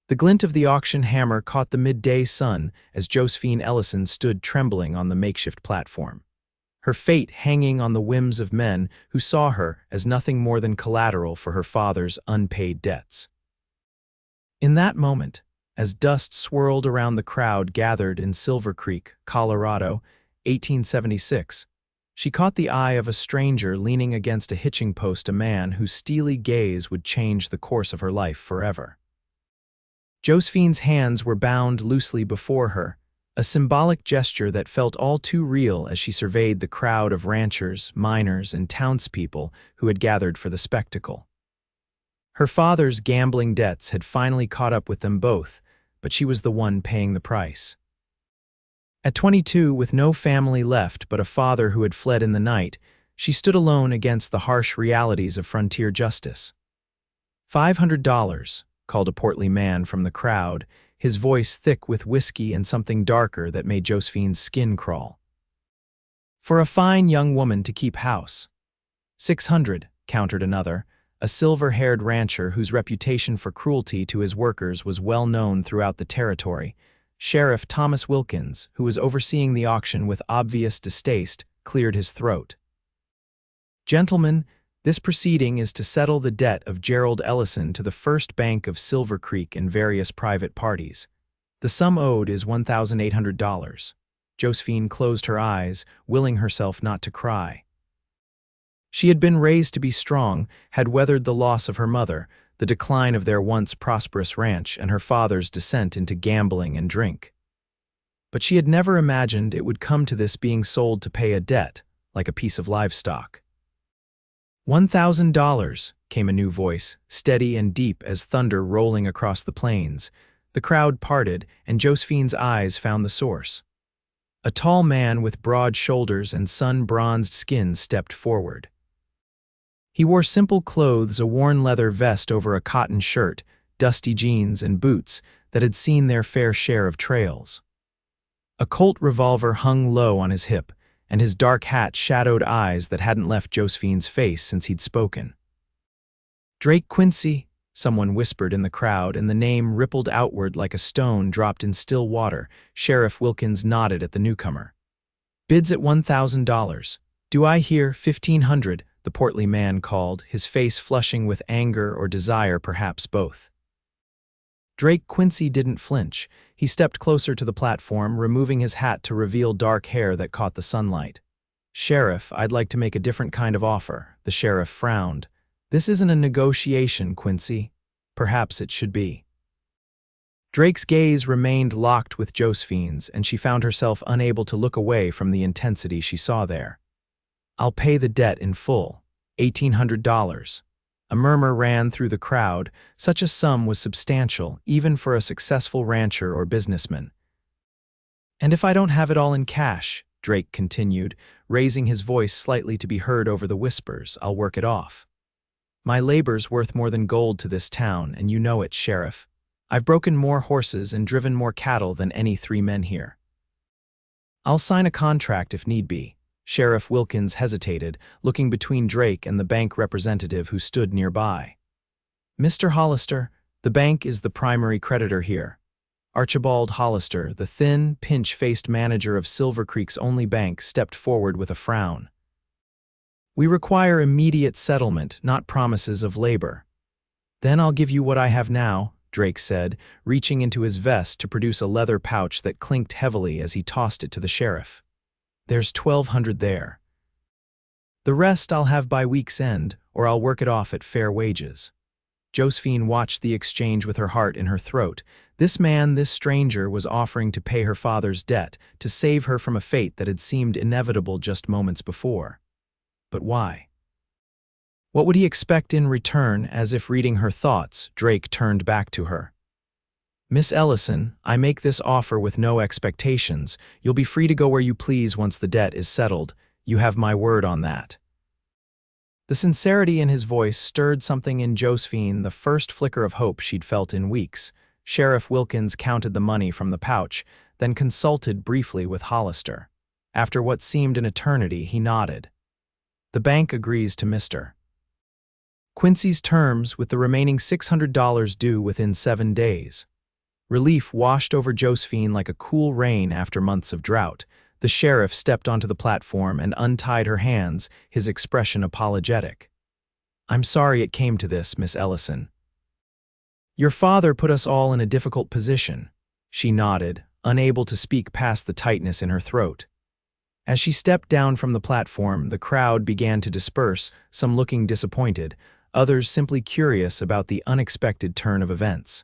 The glint of the auction hammer caught the midday sun as Josephine Ellison stood trembling on the makeshift platform, her fate hanging on the whims of men who saw her as nothing more than collateral for her father's unpaid debts. In that moment, as dust swirled around the crowd gathered in Silver Creek, Colorado, 1876, she caught the eye of a stranger leaning against a hitching post, a man whose steely gaze would change the course of her life forever. Josephine's hands were bound loosely before her, a symbolic gesture that felt all too real as she surveyed the crowd of ranchers, miners, and townspeople who had gathered for the spectacle. Her father's gambling debts had finally caught up with them both, but she was the one paying the price. At 22, with no family left but a father who had fled in the night, she stood alone against the harsh realities of frontier justice. $500, called a portly man from the crowd, his voice thick with whiskey and something darker that made Josephine's skin crawl. For a fine young woman to keep house. $600, countered another, a silver-haired rancher whose reputation for cruelty to his workers was well known throughout the territory. Sheriff Thomas Wilkins, who was overseeing the auction with obvious distaste, cleared his throat. Gentlemen, this proceeding is to settle the debt of Gerald Ellison to the First Bank of Silver Creek and various private parties. The sum owed is $1,800. Josephine closed her eyes, willing herself not to cry. She had been raised to be strong, had weathered the loss of her mother, the decline of their once prosperous ranch, and her father's descent into gambling and drink. But she had never imagined it would come to this, being sold to pay a debt, like a piece of livestock. $1,000, came a new voice, steady and deep as thunder rolling across the plains. The crowd parted, and Josephine's eyes found the source. A tall man with broad shoulders and sun-bronzed skin stepped forward. He wore simple clothes, a worn leather vest over a cotton shirt, dusty jeans, and boots that had seen their fair share of trails. A Colt revolver hung low on his hip, and his dark hat shadowed eyes that hadn't left Josephine's face since he'd spoken. "Drake Quincy," someone whispered in the crowd, and the name rippled outward like a stone dropped in still water. Sheriff Wilkins nodded at the newcomer. "Bids at $1,000. Do I hear 1,500? The portly man called, his face flushing with anger or desire, perhaps both. Drake Quincy didn't flinch. He stepped closer to the platform, removing his hat to reveal dark hair that caught the sunlight. "Sheriff, I'd like to make a different kind of offer." The sheriff frowned. "This isn't a negotiation, Quincy. Perhaps it should be." Drake's gaze remained locked with Josephine's, and she found herself unable to look away from the intensity she saw there. "I'll pay the debt in full. $1,800. A murmur ran through the crowd. Such a sum was substantial, even for a successful rancher or businessman. "And if I don't have it all in cash," Drake continued, raising his voice slightly to be heard over the whispers, "I'll work it off. My labor's worth more than gold to this town, and you know it, Sheriff. I've broken more horses and driven more cattle than any 3 men here. I'll sign a contract if need be." Sheriff Wilkins hesitated, looking between Drake and the bank representative who stood nearby. "Mr. Hollister, the bank is the primary creditor here." Archibald Hollister, the thin, pinch-faced manager of Silver Creek's only bank, stepped forward with a frown. "We require immediate settlement, not promises of labor." "Then I'll give you what I have now," Drake said, reaching into his vest to produce a leather pouch that clinked heavily as he tossed it to the sheriff. "There's $1,200 there. The rest I'll have by week's end, or I'll work it off at fair wages." Josephine watched the exchange with her heart in her throat. This man, this stranger, was offering to pay her father's debt, to save her from a fate that had seemed inevitable just moments before. But why? What would he expect in return? As if reading her thoughts, Drake turned back to her. "Miss Ellison, I make this offer with no expectations. You'll be free to go where you please once the debt is settled. You have my word on that." The sincerity in his voice stirred something in Josephine, the first flicker of hope she'd felt in weeks. Sheriff Wilkins counted the money from the pouch, then consulted briefly with Hollister. After what seemed an eternity, he nodded. "The bank agrees to Mr. Quincy's terms, with the remaining $600 due within 7 days. Relief washed over Josephine like a cool rain after months of drought. The sheriff stepped onto the platform and untied her hands, his expression apologetic. "I'm sorry it came to this, Miss Ellison. Your father put us all in a difficult position." She nodded, unable to speak past the tightness in her throat. As she stepped down from the platform, the crowd began to disperse, some looking disappointed, others simply curious about the unexpected turn of events.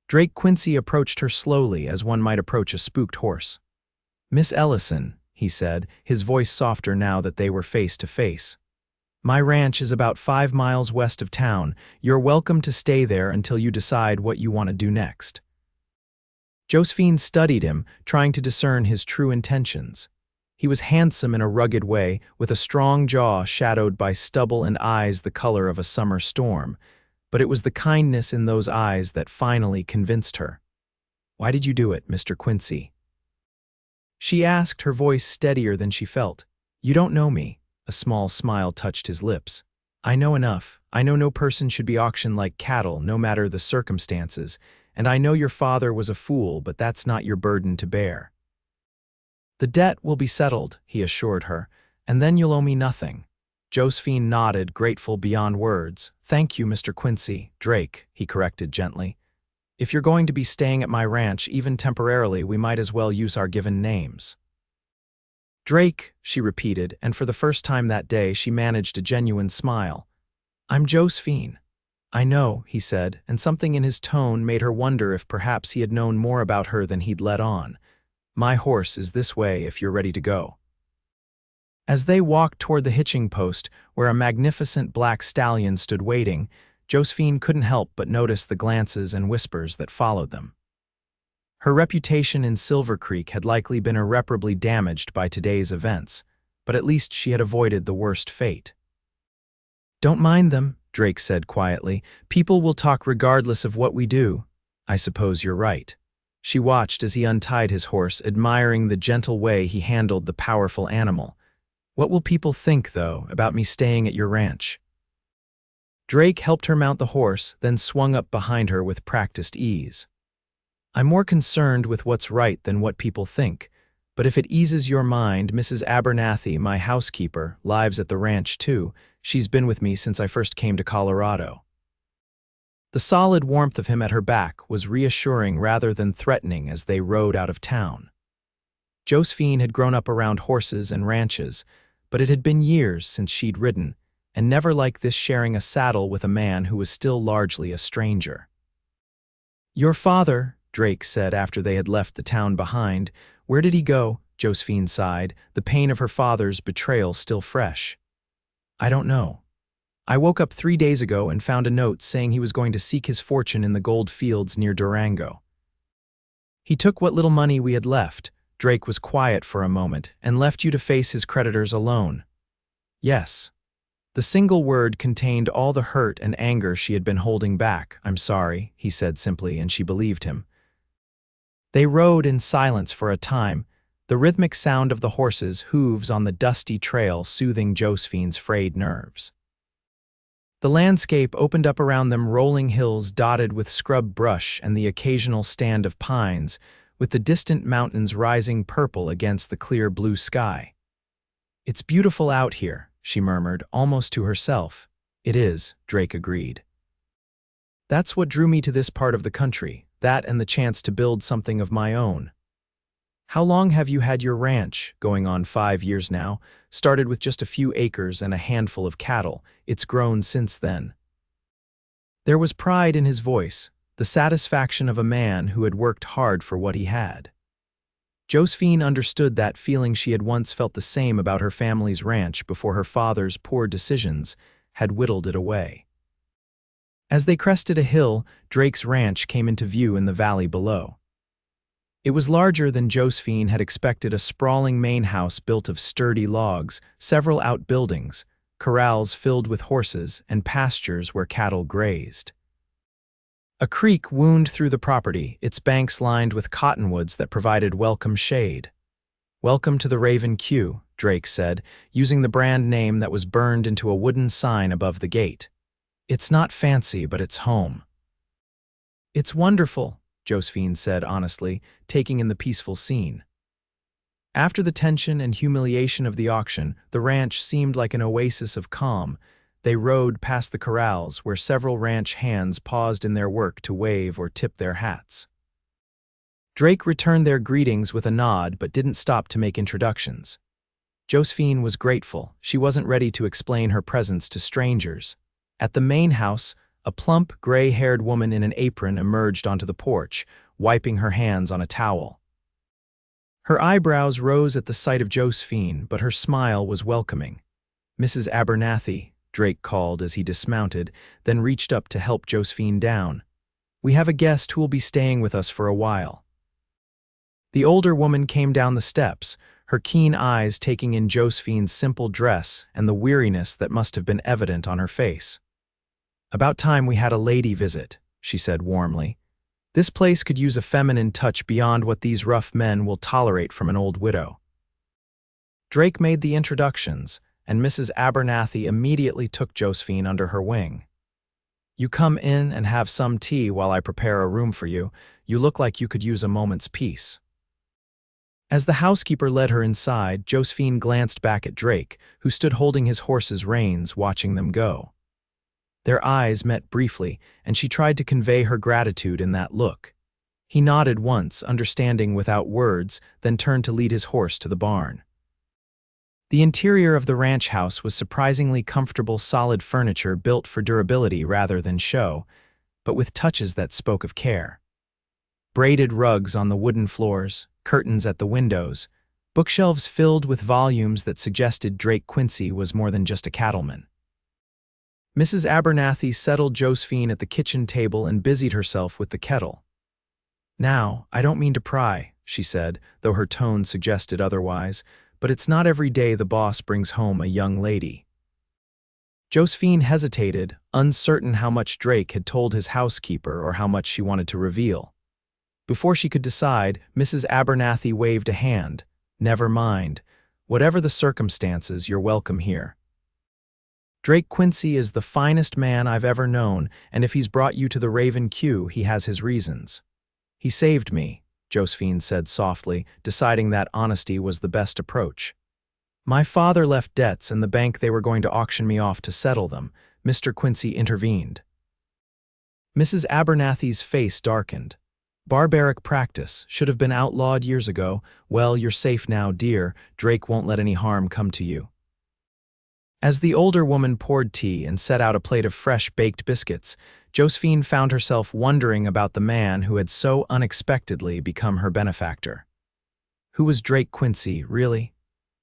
Drake Quincy approached her slowly as one might approach a spooked horse. "Miss Ellison," he said, his voice softer now that they were face to face. "My ranch is about 5 miles west of town. You're welcome to stay there until you decide what you want to do next." Josephine studied him, trying to discern his true intentions. He was handsome in a rugged way, with a strong jaw shadowed by stubble and eyes the color of a summer storm. But it was the kindness in those eyes that finally convinced her. "Why did you do it, Mr. Quincy?" She asked, her voice steadier than she felt. "You don't know me." A small smile touched his lips. "I know enough. I know no person should be auctioned like cattle, no matter the circumstances. And I know your father was a fool, but that's not your burden to bear." "The debt will be settled," he assured her, "and then you'll owe me nothing." Josephine nodded, grateful beyond words. "Thank you, Mr. Quincy." "Drake," he corrected gently. "If you're going to be staying at my ranch, even temporarily, we might as well use our given names." "Drake," she repeated, and for the first time that day she managed a genuine smile. "I'm Josephine." "I know," he said, and something in his tone made her wonder if perhaps he had known more about her than he'd let on. "My horse is this way if you're ready to go." As they walked toward the hitching post, where a magnificent black stallion stood waiting, Josephine couldn't help but notice the glances and whispers that followed them. Her reputation in Silver Creek had likely been irreparably damaged by today's events, but at least she had avoided the worst fate. "Don't mind them," Drake said quietly. "People will talk regardless of what we do." "I suppose you're right." She watched as he untied his horse, admiring the gentle way he handled the powerful animal. "What will people think, though, about me staying at your ranch?" Drake helped her mount the horse, then swung up behind her with practiced ease. "I'm more concerned with what's right than what people think, but if it eases your mind, Mrs. Abernathy, my housekeeper, lives at the ranch too. She's been with me since I first came to Colorado." The solid warmth of him at her back was reassuring rather than threatening as they rode out of town. Josephine had grown up around horses and ranches, but it had been years since she'd ridden, and never like this sharing a saddle with a man who was still largely a stranger. "Your father," Drake said after they had left the town behind. "Where did he go?" Josephine sighed, the pain of her father's betrayal still fresh. "I don't know. I woke up 3 days ago and found a note saying he was going to seek his fortune in the gold fields near Durango. He took what little money we had left." Drake was quiet for a moment, "and left you to face his creditors alone." "Yes." The single word contained all the hurt and anger she had been holding back. "I'm sorry," he said simply, and she believed him. They rode in silence for a time, the rhythmic sound of the horses' hooves on the dusty trail soothing Josephine's frayed nerves. The landscape opened up around them, rolling hills dotted with scrub brush and the occasional stand of pines, with the distant mountains rising purple against the clear blue sky. "It's beautiful out here," she murmured, almost to herself. "It is," Drake agreed. "That's what drew me to this part of the country, that and the chance to build something of my own." "How long have you had your ranch?" "Going on 5 years now. Started with just a few acres and a handful of cattle. It's grown since then." There was pride in his voice, the satisfaction of a man who had worked hard for what he had. Josephine understood that feeling. She had once felt the same about her family's ranch before her father's poor decisions had whittled it away. As they crested a hill, Drake's ranch came into view in the valley below. It was larger than Josephine had expected, a sprawling main house built of sturdy logs, several outbuildings, corrals filled with horses, and pastures where cattle grazed. A creek wound through the property, its banks lined with cottonwoods that provided welcome shade. "Welcome to the Raven Q," Drake said, using the brand name that was burned into a wooden sign above the gate. "It's not fancy, but it's home." "It's wonderful." Josephine said honestly, taking in the peaceful scene. After the tension and humiliation of the auction, the ranch seemed like an oasis of calm. They rode past the corrals where several ranch hands paused in their work to wave or tip their hats. Drake returned their greetings with a nod but didn't stop to make introductions. Josephine was grateful. She wasn't ready to explain her presence to strangers. At the main house, a plump, gray-haired woman in an apron emerged onto the porch, wiping her hands on a towel. Her eyebrows rose at the sight of Josephine, but her smile was welcoming. "Mrs. Abernathy," Drake called as he dismounted, then reached up to help Josephine down. "We have a guest who will be staying with us for a while." The older woman came down the steps, her keen eyes taking in Josephine's simple dress and the weariness that must have been evident on her face. "About time we had a lady visit," she said warmly. "This place could use a feminine touch beyond what these rough men will tolerate from an old widow." Drake made the introductions, and Mrs. Abernathy immediately took Josephine under her wing. "You come in and have some tea while I prepare a room for you. You look like you could use a moment's peace." As the housekeeper led her inside, Josephine glanced back at Drake, who stood holding his horse's reins, watching them go. Their eyes met briefly, and she tried to convey her gratitude in that look. He nodded once, understanding without words, then turned to lead his horse to the barn. The interior of the ranch house was surprisingly comfortable, solid furniture built for durability rather than show, but with touches that spoke of care. Braided rugs on the wooden floors, curtains at the windows, bookshelves filled with volumes that suggested Drake Quincy was more than just a cattleman. Mrs. Abernathy settled Josephine at the kitchen table and busied herself with the kettle. "Now, I don't mean to pry," she said, though her tone suggested otherwise, "but it's not every day the boss brings home a young lady." Josephine hesitated, uncertain how much Drake had told his housekeeper or how much she wanted to reveal. Before she could decide, Mrs. Abernathy waved a hand. "Never mind. Whatever the circumstances, you're welcome here. Drake Quincy is the finest man I've ever known, and if he's brought you to the Raven Q, he has his reasons." "He saved me," Josephine said softly, deciding that honesty was the best approach. "My father left debts and the bank they were going to auction me off to settle them." Mr. Quincy intervened. Mrs. Abernathy's face darkened. "Barbaric practice, should have been outlawed years ago. Well, you're safe now, dear. Drake won't let any harm come to you." As the older woman poured tea and set out a plate of fresh baked biscuits, Josephine found herself wondering about the man who had so unexpectedly become her benefactor. Who was Drake Quincy, really?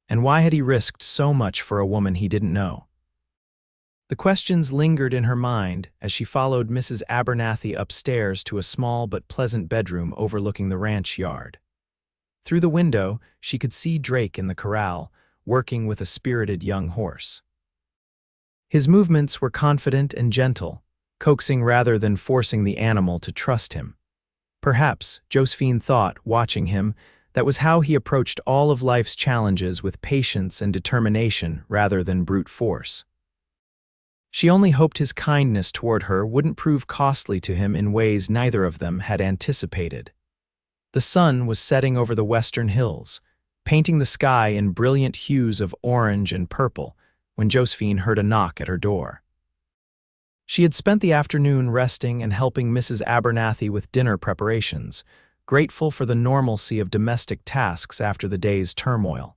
And why had he risked so much for a woman he didn't know? The questions lingered in her mind as she followed Mrs. Abernathy upstairs to a small but pleasant bedroom overlooking the ranch yard. Through the window, she could see Drake in the corral, working with a spirited young horse. His movements were confident and gentle, coaxing rather than forcing the animal to trust him. Perhaps, Josephine thought, watching him, that was how he approached all of life's challenges, with patience and determination rather than brute force. She only hoped his kindness toward her wouldn't prove costly to him in ways neither of them had anticipated. The sun was setting over the western hills, painting the sky in brilliant hues of orange and purple, when Josephine heard a knock at her door. She had spent the afternoon resting and helping Mrs. Abernathy with dinner preparations, grateful for the normalcy of domestic tasks after the day's turmoil.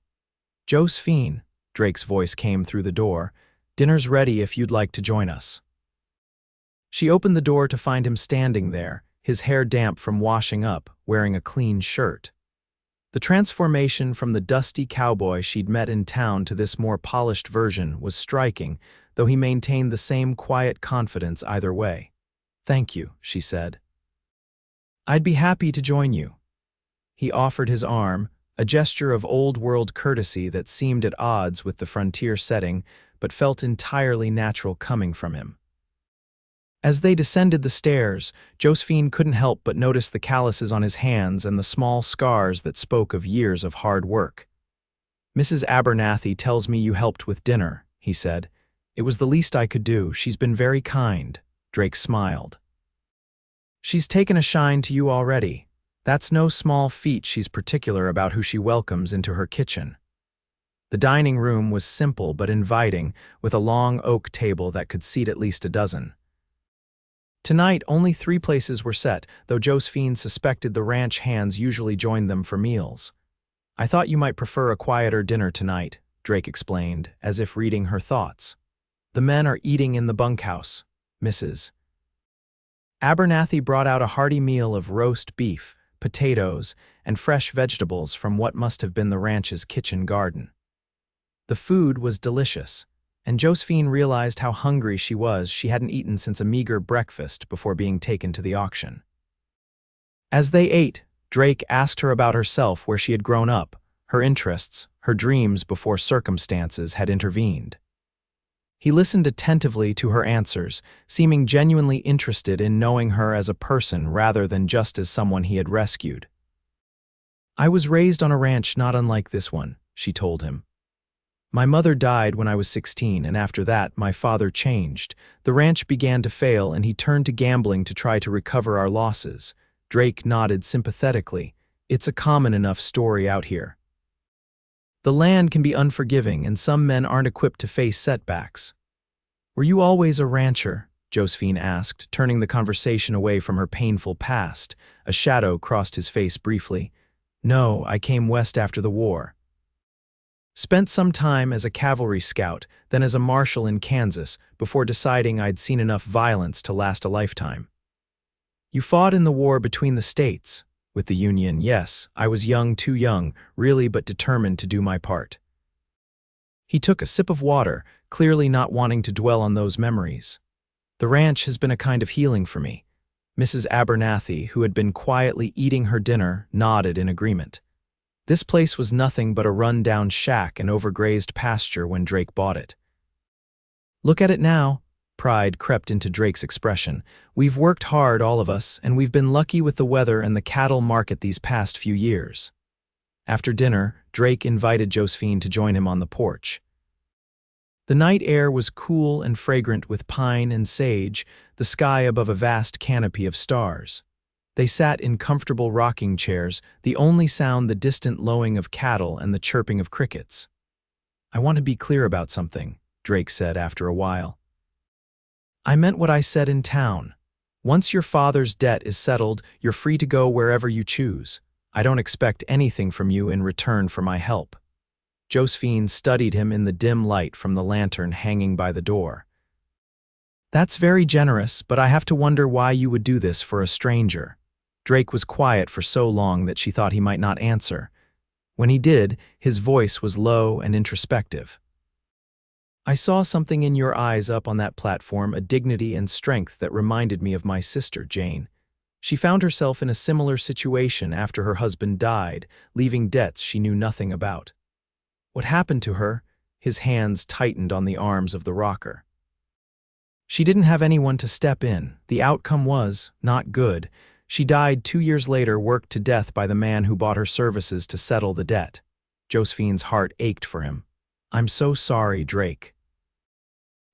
"Josephine," Drake's voice came through the door, "dinner's ready if you'd like to join us." She opened the door to find him standing there, his hair damp from washing up, wearing a clean shirt. The transformation from the dusty cowboy she'd met in town to this more polished version was striking, though he maintained the same quiet confidence either way. "Thank you," she said. "I'd be happy to join you." He offered his arm, a gesture of old-world courtesy that seemed at odds with the frontier setting, but felt entirely natural coming from him. As they descended the stairs, Josephine couldn't help but notice the calluses on his hands and the small scars that spoke of years of hard work. "Mrs. Abernathy tells me you helped with dinner," he said. "It was the least I could do. She's been very kind." Drake smiled. She's taken a shine to you already. That's no small feat. She's particular about who she welcomes into her kitchen. The dining room was simple but inviting, with a long oak table that could seat at least a dozen. Tonight, only 3 places were set, though Josephine suspected the ranch hands usually joined them for meals. "I thought you might prefer a quieter dinner tonight," Drake explained, as if reading her thoughts. "The men are eating in the bunkhouse, Mrs. Abernathy brought out a hearty meal of roast beef, potatoes, and fresh vegetables from what must have been the ranch's kitchen garden. The food was delicious, and Josephine realized how hungry she was. She hadn't eaten since a meager breakfast before being taken to the auction. As they ate, Drake asked her about herself, where she had grown up, her interests, her dreams before circumstances had intervened. He listened attentively to her answers, seeming genuinely interested in knowing her as a person rather than just as someone he had rescued. "I was raised on a ranch not unlike this one," she told him. "My mother died when I was 16, and after that, my father changed. The ranch began to fail, and he turned to gambling to try to recover our losses." Drake nodded sympathetically. "It's a common enough story out here. The land can be unforgiving, and some men aren't equipped to face setbacks." "Were you always a rancher?" Josephine asked, turning the conversation away from her painful past. A shadow crossed his face briefly. "No, I came west after the war. Spent some time as a cavalry scout, then as a marshal in Kansas, before deciding I'd seen enough violence to last a lifetime." "You fought in the war between the states?" "With the Union, yes. I was young, too young, really, but determined to do my part." He took a sip of water, clearly not wanting to dwell on those memories. "The ranch has been a kind of healing for me." Mrs. Abernathy, who had been quietly eating her dinner, nodded in agreement. This place was nothing but a run-down shack and overgrazed pasture when Drake bought it. "Look at it now." Pride crept into Drake's expression. "We've worked hard, all of us, and we've been lucky with the weather and the cattle market these past few years." After dinner, Drake invited Josephine to join him on the porch. The night air was cool and fragrant with pine and sage, the sky above a vast canopy of stars. They sat in comfortable rocking chairs, the only sound the distant lowing of cattle and the chirping of crickets. "I want to be clear about something," Drake said after a while. "I meant what I said in town. Once your father's debt is settled, you're free to go wherever you choose. I don't expect anything from you in return for my help." Josephine studied him in the dim light from the lantern hanging by the door. "That's very generous, but I have to wonder why you would do this for a stranger." Drake was quiet for so long that she thought he might not answer. When he did, his voice was low and introspective. "I saw something in your eyes up on that platform, a dignity and strength that reminded me of my sister, Jane. She found herself in a similar situation after her husband died, leaving debts she knew nothing about." "What happened to her?" His hands tightened on the arms of the rocker. "She didn't have anyone to step in. The outcome was not good. She died 2 years later, worked to death by the man who bought her services to settle the debt." Josephine's heart ached for him. "I'm so sorry, Drake.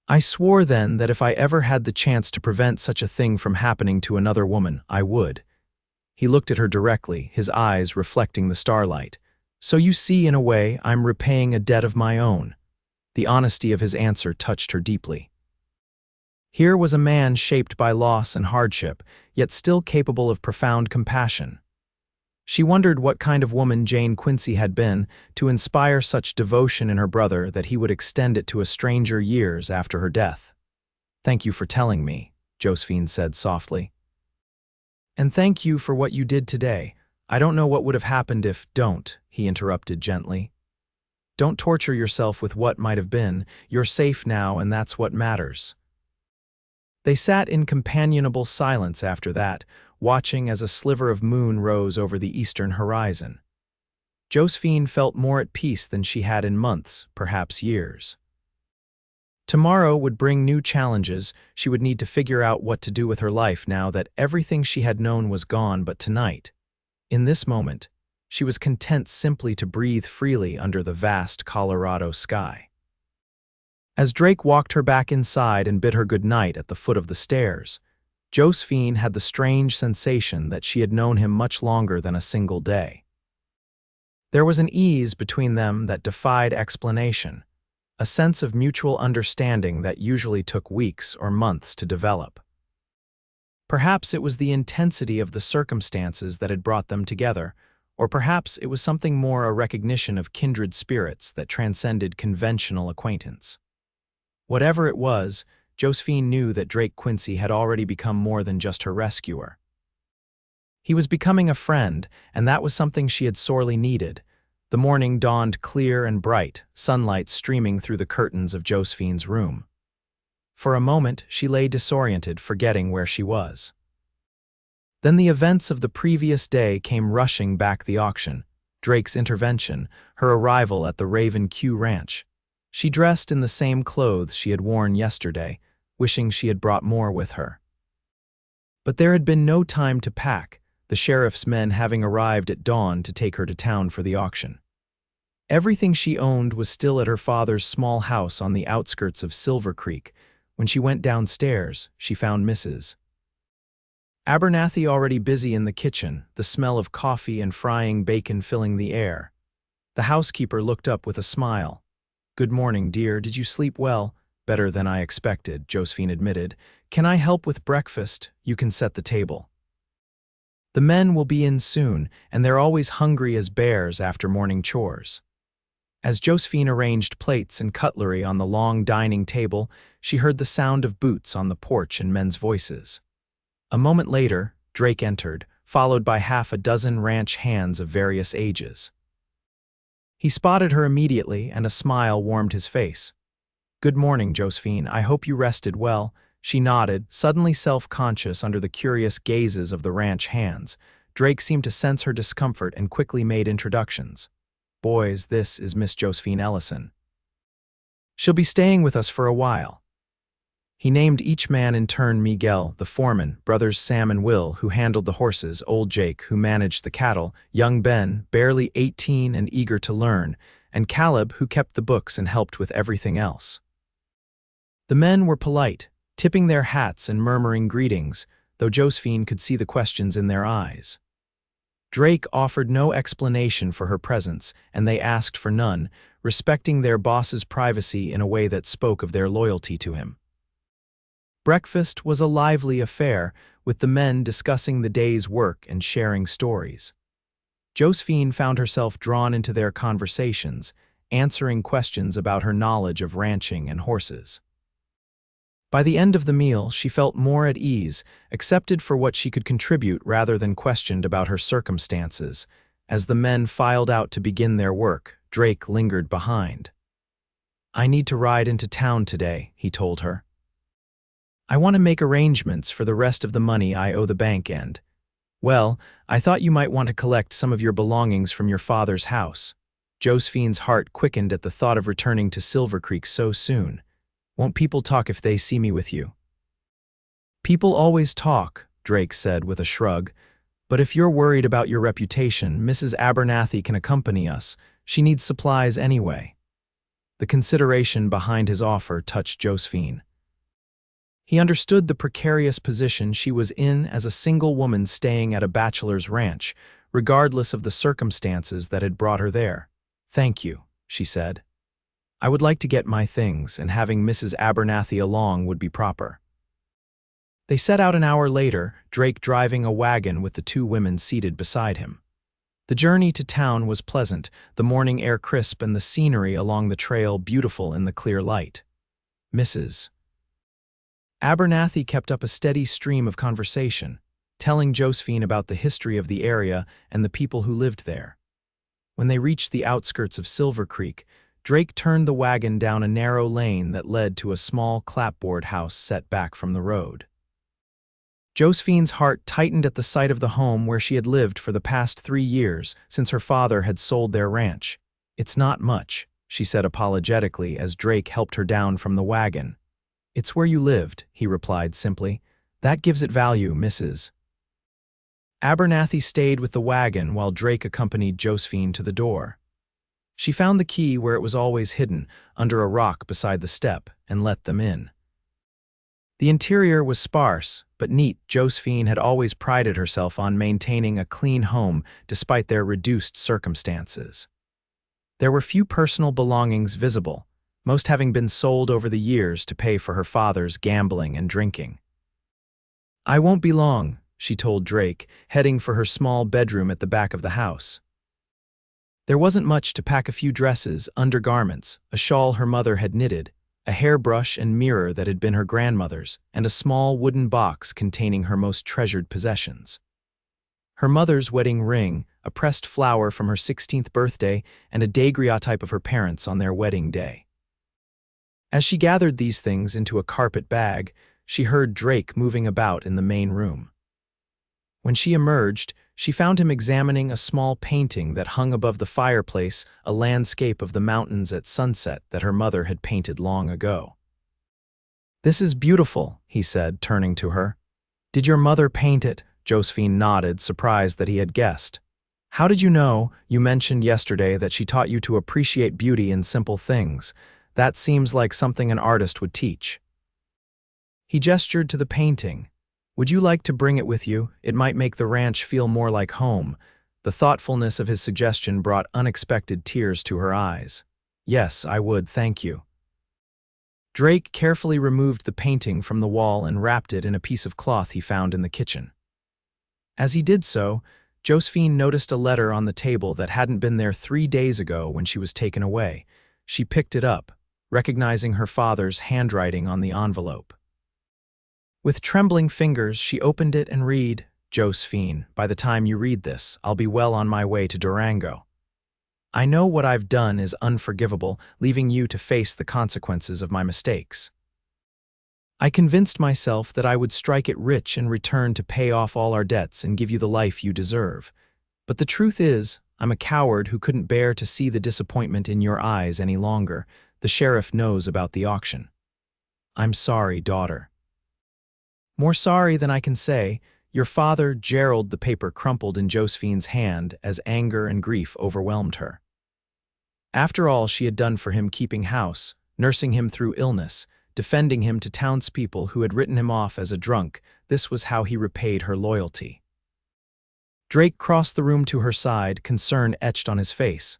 I swore then that if I ever had the chance to prevent such a thing from happening to another woman, I would." He looked at her directly, his eyes reflecting the starlight. "So you see, in a way, I'm repaying a debt of my own." The honesty of his answer touched her deeply. Here was a man shaped by loss and hardship, yet still capable of profound compassion. She wondered what kind of woman Jane Quincy had been to inspire such devotion in her brother that he would extend it to a stranger years after her death. "Thank you for telling me," Josephine said softly. "And thank you for what you did today. I don't know what would have happened if—" "Don't," he interrupted gently. "Don't torture yourself with what might have been. You're safe now, and that's what matters." They sat in companionable silence after that, watching as a sliver of moon rose over the eastern horizon. Josephine felt more at peace than she had in months, perhaps years. Tomorrow would bring new challenges. She would need to figure out what to do with her life now that everything she had known was gone. But tonight, in this moment, she was content simply to breathe freely under the vast Colorado sky. As Drake walked her back inside and bid her good night at the foot of the stairs, Josephine had the strange sensation that she had known him much longer than a single day. There was an ease between them that defied explanation, a sense of mutual understanding that usually took weeks or months to develop. Perhaps it was the intensity of the circumstances that had brought them together, or perhaps it was something more, a recognition of kindred spirits that transcended conventional acquaintance. Whatever it was, Josephine knew that Drake Quincy had already become more than just her rescuer. He was becoming a friend, and that was something she had sorely needed. The morning dawned clear and bright, sunlight streaming through the curtains of Josephine's room. For a moment, she lay disoriented, forgetting where she was. Then the events of the previous day came rushing back: the auction, Drake's intervention, her arrival at the Raven Q Ranch. She dressed in the same clothes she had worn yesterday, wishing she had brought more with her. But there had been no time to pack, the sheriff's men having arrived at dawn to take her to town for the auction. Everything she owned was still at her father's small house on the outskirts of Silver Creek. When she went downstairs, she found Mrs. Abernathy already busy in the kitchen, the smell of coffee and frying bacon filling the air. The housekeeper looked up with a smile. "Good morning, dear. Did you sleep well?" "Better than I expected," Josephine admitted. "Can I help with breakfast? You can set the table." The men will be in soon, and they're always hungry as bears after morning chores. As Josephine arranged plates and cutlery on the long dining table, she heard the sound of boots on the porch and men's voices. A moment later, Drake entered, followed by half a dozen ranch hands of various ages. He spotted her immediately, and a smile warmed his face. "Good morning, Josephine. I hope you rested well." She nodded, suddenly self-conscious under the curious gazes of the ranch hands. Drake seemed to sense her discomfort and quickly made introductions. "Boys, this is Miss Josephine Ellison. She'll be staying with us for a while." He named each man in turn: Miguel, the foreman; brothers Sam and Will, who handled the horses; old Jake, who managed the cattle; young Ben, barely 18 and eager to learn; and Caleb, who kept the books and helped with everything else. The men were polite, tipping their hats and murmuring greetings, though Josephine could see the questions in their eyes. Drake offered no explanation for her presence, and they asked for none, respecting their boss's privacy in a way that spoke of their loyalty to him. Breakfast was a lively affair, with the men discussing the day's work and sharing stories. Josephine found herself drawn into their conversations, answering questions about her knowledge of ranching and horses. By the end of the meal, she felt more at ease, accepted for what she could contribute rather than questioned about her circumstances. As the men filed out to begin their work, Drake lingered behind. "I need to ride into town today," he told her. "I want to make arrangements for the rest of the money I owe the bank and, well, I thought you might want to collect some of your belongings from your father's house." Josephine's heart quickened at the thought of returning to Silver Creek so soon. "Won't people talk if they see me with you?" "People always talk," Drake said with a shrug. "But if you're worried about your reputation, Mrs. Abernathy can accompany us. She needs supplies anyway." The consideration behind his offer touched Josephine. He understood the precarious position she was in as a single woman staying at a bachelor's ranch, regardless of the circumstances that had brought her there. "Thank you," she said. "I would like to get my things, and having Mrs. Abernathy along would be proper." They set out an hour later, Drake driving a wagon with the two women seated beside him. The journey to town was pleasant, the morning air crisp and the scenery along the trail beautiful in the clear light. Mrs. Abernathy kept up a steady stream of conversation, telling Josephine about the history of the area and the people who lived there. When they reached the outskirts of Silver Creek, Drake turned the wagon down a narrow lane that led to a small clapboard house set back from the road. Josephine's heart tightened at the sight of the home where she had lived for the past 3 years since her father had sold their ranch. "It's not much," she said apologetically as Drake helped her down from the wagon. "It's where you lived," he replied simply. "That gives it value, Mrs. Abernathy stayed with the wagon while Drake accompanied Josephine to the door. She found the key where it was always hidden, under a rock beside the step, and let them in. The interior was sparse, but neat. Josephine had always prided herself on maintaining a clean home despite their reduced circumstances. There were few personal belongings visible, most having been sold over the years to pay for her father's gambling and drinking. "I won't be long," she told Drake, heading for her small bedroom at the back of the house. There wasn't much to pack: a few dresses, undergarments, a shawl her mother had knitted, a hairbrush and mirror that had been her grandmother's, and a small wooden box containing her most treasured possessions. Her mother's wedding ring, a pressed flower from her 16th birthday, and a daguerreotype of her parents on their wedding day. As she gathered these things into a carpet bag, she heard Drake moving about in the main room. When she emerged, she found him examining a small painting that hung above the fireplace, a landscape of the mountains at sunset that her mother had painted long ago. "This is beautiful," he said, turning to her. "Did your mother paint it?" Josephine nodded, surprised that he had guessed. "How did you know? You mentioned yesterday that she taught you to appreciate beauty in simple things. That seems like something an artist would teach." He gestured to the painting. "Would you like to bring it with you? It might make the ranch feel more like home." The thoughtfulness of his suggestion brought unexpected tears to her eyes. "Yes, I would, thank you." Drake carefully removed the painting from the wall and wrapped it in a piece of cloth he found in the kitchen. As he did so, Josephine noticed a letter on the table that hadn't been there 3 days ago when she was taken away. She picked it up, recognizing her father's handwriting on the envelope. With trembling fingers, she opened it and read, "Josephine, by the time you read this, I'll be well on my way to Durango. I know what I've done is unforgivable, leaving you to face the consequences of my mistakes. I convinced myself that I would strike it rich in return to pay off all our debts and give you the life you deserve. But the truth is, I'm a coward who couldn't bear to see the disappointment in your eyes any longer. The sheriff knows about the auction. I'm sorry, daughter." "More sorry than I can say. Your father, Gerald." The paper crumpled in Josephine's hand as anger and grief overwhelmed her. After all she had done for him, keeping house, nursing him through illness, defending him to townspeople who had written him off as a drunk, this was how he repaid her loyalty. Drake crossed the room to her side, concern etched on his face.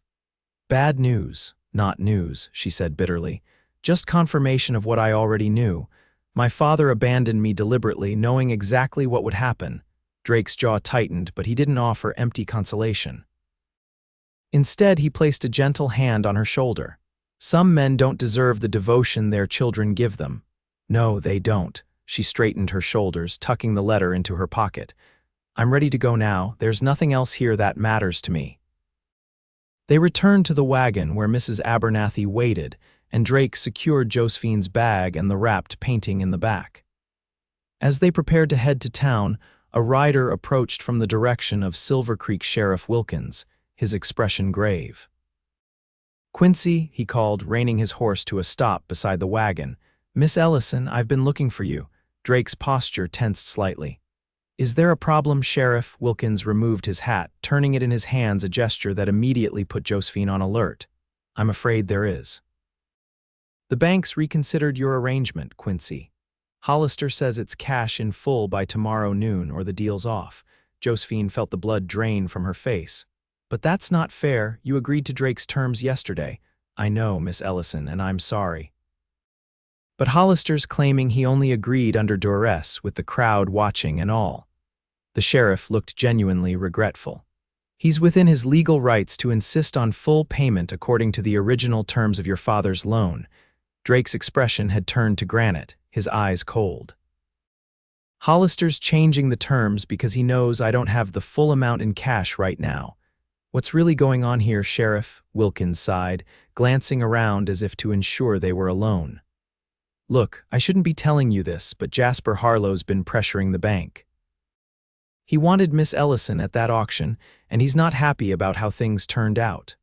"Bad news, not news," she said bitterly. "Just confirmation of what I already knew. My father abandoned me deliberately, knowing exactly what would happen." Drake's jaw tightened, but he didn't offer empty consolation. Instead, he placed a gentle hand on her shoulder. "Some men don't deserve the devotion their children give them." "No, they don't." She straightened her shoulders, tucking the letter into her pocket. "I'm ready to go now. There's nothing else here that matters to me." They returned to the wagon where Mrs. Abernathy waited, and Drake secured Josephine's bag and the wrapped painting in the back. As they prepared to head to town, a rider approached from the direction of Silver Creek. Sheriff Wilkins, his expression grave. "Quincy," he called, reining his horse to a stop beside the wagon. "Miss Ellison, I've been looking for you." Drake's posture tensed slightly. "Is there a problem, Sheriff?" Wilkins removed his hat, turning it in his hands, a gesture that immediately put Josephine on alert. "I'm afraid there is." "The bank's reconsidered your arrangement, Quincy. Hollister says it's cash in full by tomorrow noon or the deal's off." Josephine felt the blood drain from her face. "But that's not fair. You agreed to Drake's terms yesterday." "I know, Miss Ellison, and I'm sorry. But Hollister's claiming he only agreed under duress, with the crowd watching and all." The sheriff looked genuinely regretful. "He's within his legal rights to insist on full payment according to the original terms of your father's loan." Drake's expression had turned to granite, his eyes cold. "Hollister's changing the terms because he knows I don't have the full amount in cash right now." "What's really going on here, Sheriff?" Wilkins sighed, glancing around as if to ensure they were alone. "Look, I shouldn't be telling you this, but Jasper Harlow's been pressuring the bank. He wanted Miss Ellison at that auction, and he's not happy about how things turned out."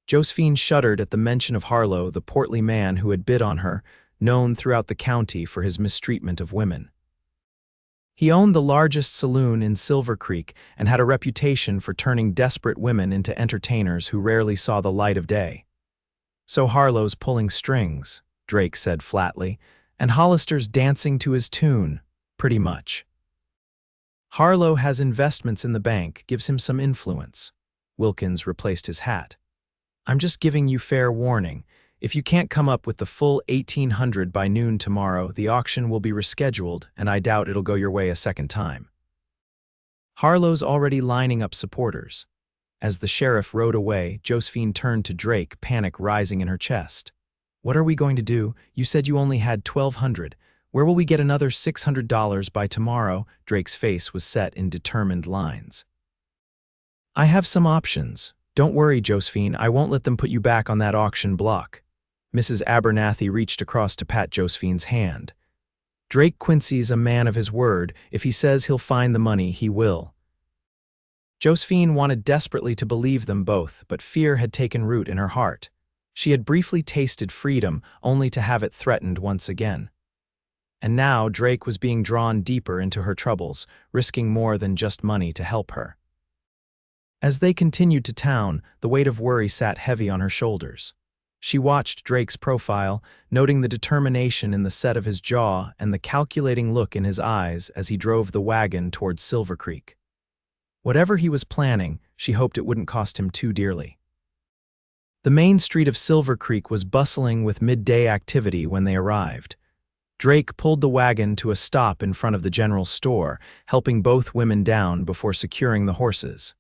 Josephine shuddered at the mention of Harlow, the portly man who had bid on her, known throughout the county for his mistreatment of women. He owned the largest saloon in Silver Creek and had a reputation for turning desperate women into entertainers who rarely saw the light of day. "So Harlow's pulling strings," Drake said flatly, and Hollister's dancing to his tune, pretty much. Harlow has investments in the bank, gives him some influence. Wilkins replaced his hat. I'm just giving you fair warning. If you can't come up with the full 1,800 by noon tomorrow, the auction will be rescheduled, and I doubt it'll go your way a second time. Harlow's already lining up supporters. As the sheriff rode away, Josephine turned to Drake, panic rising in her chest. What are we going to do? You said you only had 1,200. Where will we get another $600 by tomorrow? Drake's face was set in determined lines. I have some options. Don't worry, Josephine, I won't let them put you back on that auction block. Mrs. Abernathy reached across to pat Josephine's hand. Drake Quincy's a man of his word. If he says he'll find the money, he will. Josephine wanted desperately to believe them both, but fear had taken root in her heart. She had briefly tasted freedom, only to have it threatened once again. And now Drake was being drawn deeper into her troubles, risking more than just money to help her. As they continued to town, the weight of worry sat heavy on her shoulders. She watched Drake's profile, noting the determination in the set of his jaw and the calculating look in his eyes as he drove the wagon towards Silver Creek. Whatever he was planning, she hoped it wouldn't cost him too dearly. The main street of Silver Creek was bustling with midday activity when they arrived. Drake pulled the wagon to a stop in front of the general store, helping both women down before securing the horses.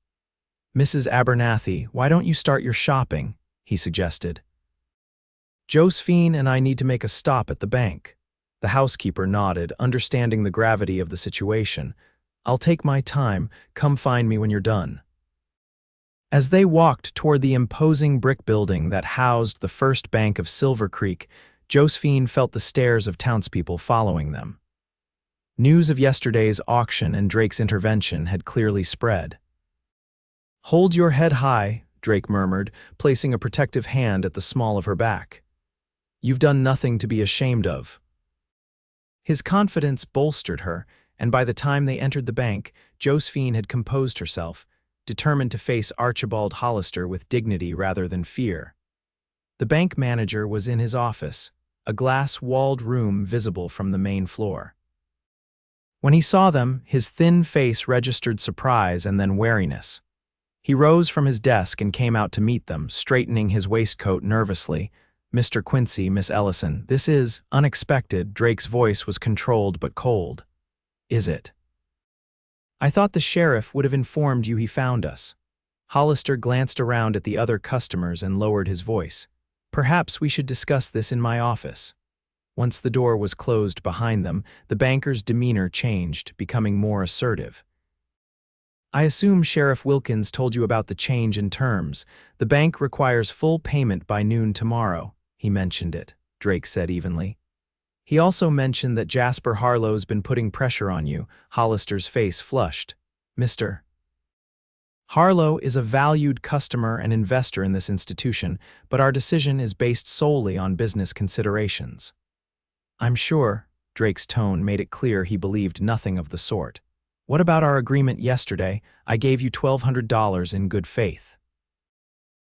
Mrs. Abernathy, why don't you start your shopping? He suggested. Josephine and I need to make a stop at the bank. The housekeeper nodded, understanding the gravity of the situation. I'll take my time. Come find me when you're done. As they walked toward the imposing brick building that housed the First Bank of Silver Creek, Josephine felt the stares of townspeople following them. News of yesterday's auction and Drake's intervention had clearly spread. Hold your head high, Drake murmured, placing a protective hand at the small of her back. You've done nothing to be ashamed of. His confidence bolstered her, and by the time they entered the bank, Josephine had composed herself, determined to face Archibald Hollister with dignity rather than fear. The bank manager was in his office, a glass-walled room visible from the main floor. When he saw them, his thin face registered surprise and then wariness. He rose from his desk and came out to meet them, straightening his waistcoat nervously. Mr. Quincy, Miss Ellison, this is unexpected. Drake's voice was controlled but cold. Is it? I thought the sheriff would have informed you he found us. Hollister glanced around at the other customers and lowered his voice. Perhaps we should discuss this in my office. Once the door was closed behind them, the banker's demeanor changed, becoming more assertive. I assume Sheriff Wilkins told you about the change in terms. The bank requires full payment by noon tomorrow. He mentioned it, Drake said evenly. He also mentioned that Jasper Harlow's been putting pressure on you. Hollister's face flushed. Mr. Harlow is a valued customer and investor in this institution, but our decision is based solely on business considerations. I'm sure, Drake's tone made it clear he believed nothing of the sort. What about our agreement yesterday? I gave you $1,200 in good faith,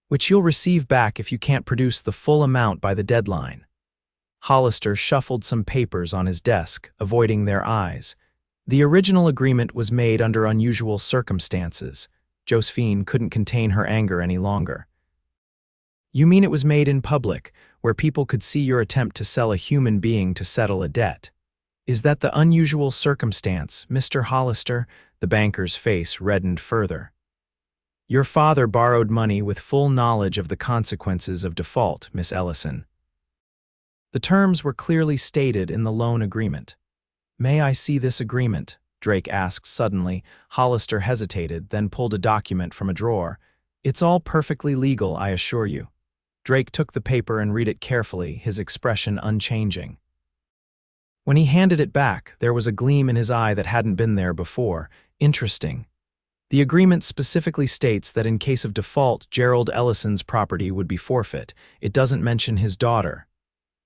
which you'll receive back if you can't produce the full amount by the deadline. Hollister shuffled some papers on his desk, avoiding their eyes. The original agreement was made under unusual circumstances. Josephine couldn't contain her anger any longer. You mean it was made in public, where people could see your attempt to sell a human being to settle a debt? Is that the unusual circumstance, Mr. Hollister? The banker's face reddened further. Your father borrowed money with full knowledge of the consequences of default, Miss Ellison. The terms were clearly stated in the loan agreement. May I see this agreement? Drake asked suddenly. Hollister hesitated, then pulled a document from a drawer. It's all perfectly legal, I assure you. Drake took the paper and read it carefully, his expression unchanging. When he handed it back, there was a gleam in his eye that hadn't been there before. Interesting. The agreement specifically states that in case of default, Gerald Ellison's property would be forfeit. It doesn't mention his daughter.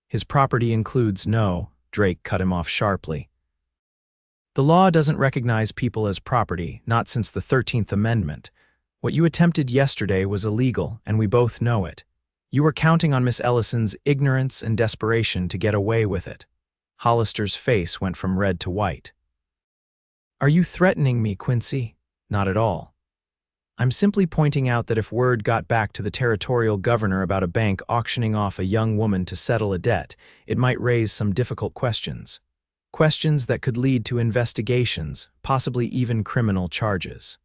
His property includes no, Drake cut him off sharply. The law doesn't recognize people as property, not since the 13th Amendment. What you attempted yesterday was illegal, and we both know it. You were counting on Miss Ellison's ignorance and desperation to get away with it. Hollister's face went from red to white. "Are you threatening me, Quincy?" "Not at all. I'm simply pointing out that if word got back to the territorial governor about a bank auctioning off a young woman to settle a debt, it might raise some difficult questions. Questions that could lead to investigations, possibly even criminal charges."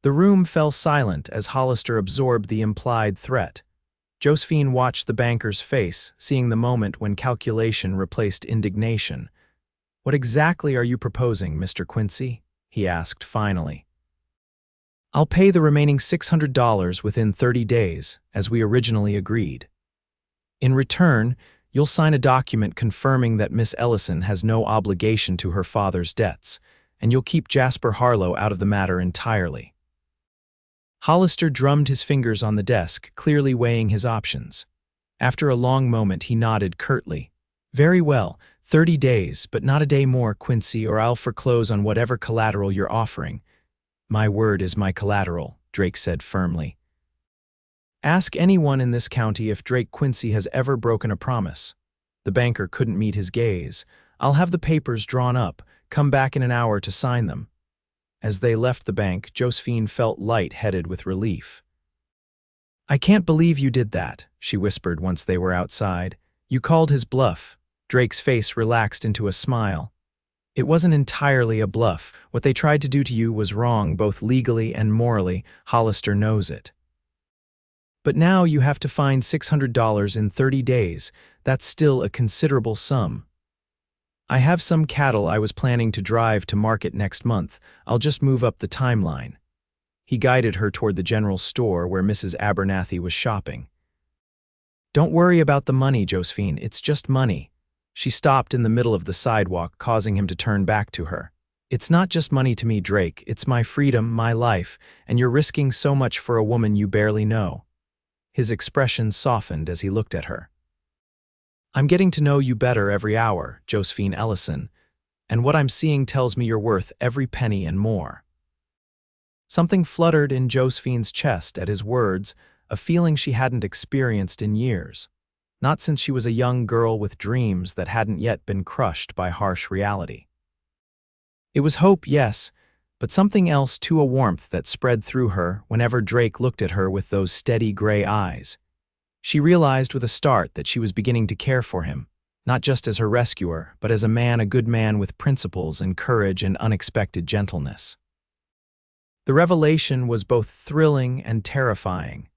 The room fell silent as Hollister absorbed the implied threat. Josephine watched the banker's face, seeing the moment when calculation replaced indignation. "What exactly are you proposing, Mr. Quincy?" he asked finally. "I'll pay the remaining $600 within 30 days, as we originally agreed. In return, you'll sign a document confirming that Miss Ellison has no obligation to her father's debts, and you'll keep Jasper Harlow out of the matter entirely." Hollister drummed his fingers on the desk, clearly weighing his options. After a long moment, he nodded curtly. "Very well, 30 days, but not a day more, Quincy, or I'll foreclose on whatever collateral you're offering." "My word is my collateral," Drake said firmly. "Ask anyone in this county if Drake Quincy has ever broken a promise." The banker couldn't meet his gaze. "I'll have the papers drawn up. Come back in an hour to sign them." As they left the bank, Josephine felt light-headed with relief. "I can't believe you did that," she whispered once they were outside. "You called his bluff." Drake's face relaxed into a smile. "It wasn't entirely a bluff. What they tried to do to you was wrong, both legally and morally. Hollister knows it. But now you have to find $600 in 30 days. That's still a considerable sum. I have some cattle I was planning to drive to market next month. I'll just move up the timeline." He guided her toward the general store where Mrs. Abernathy was shopping. "Don't worry about the money, Josephine. It's just money." She stopped in the middle of the sidewalk, causing him to turn back to her. "It's not just money to me, Drake. It's my freedom, my life, and you're risking so much for a woman you barely know." His expression softened as he looked at her. "I'm getting to know you better every hour, Josephine Ellison, and what I'm seeing tells me you're worth every penny and more." Something fluttered in Josephine's chest at his words, a feeling she hadn't experienced in years. Not since she was a young girl with dreams that hadn't yet been crushed by harsh reality. It was hope, yes, but something else too, a warmth that spread through her whenever Drake looked at her with those steady gray eyes. She realized with a start that she was beginning to care for him, not just as her rescuer, but as a man, a good man with principles and courage and unexpected gentleness. The revelation was both thrilling and terrifying.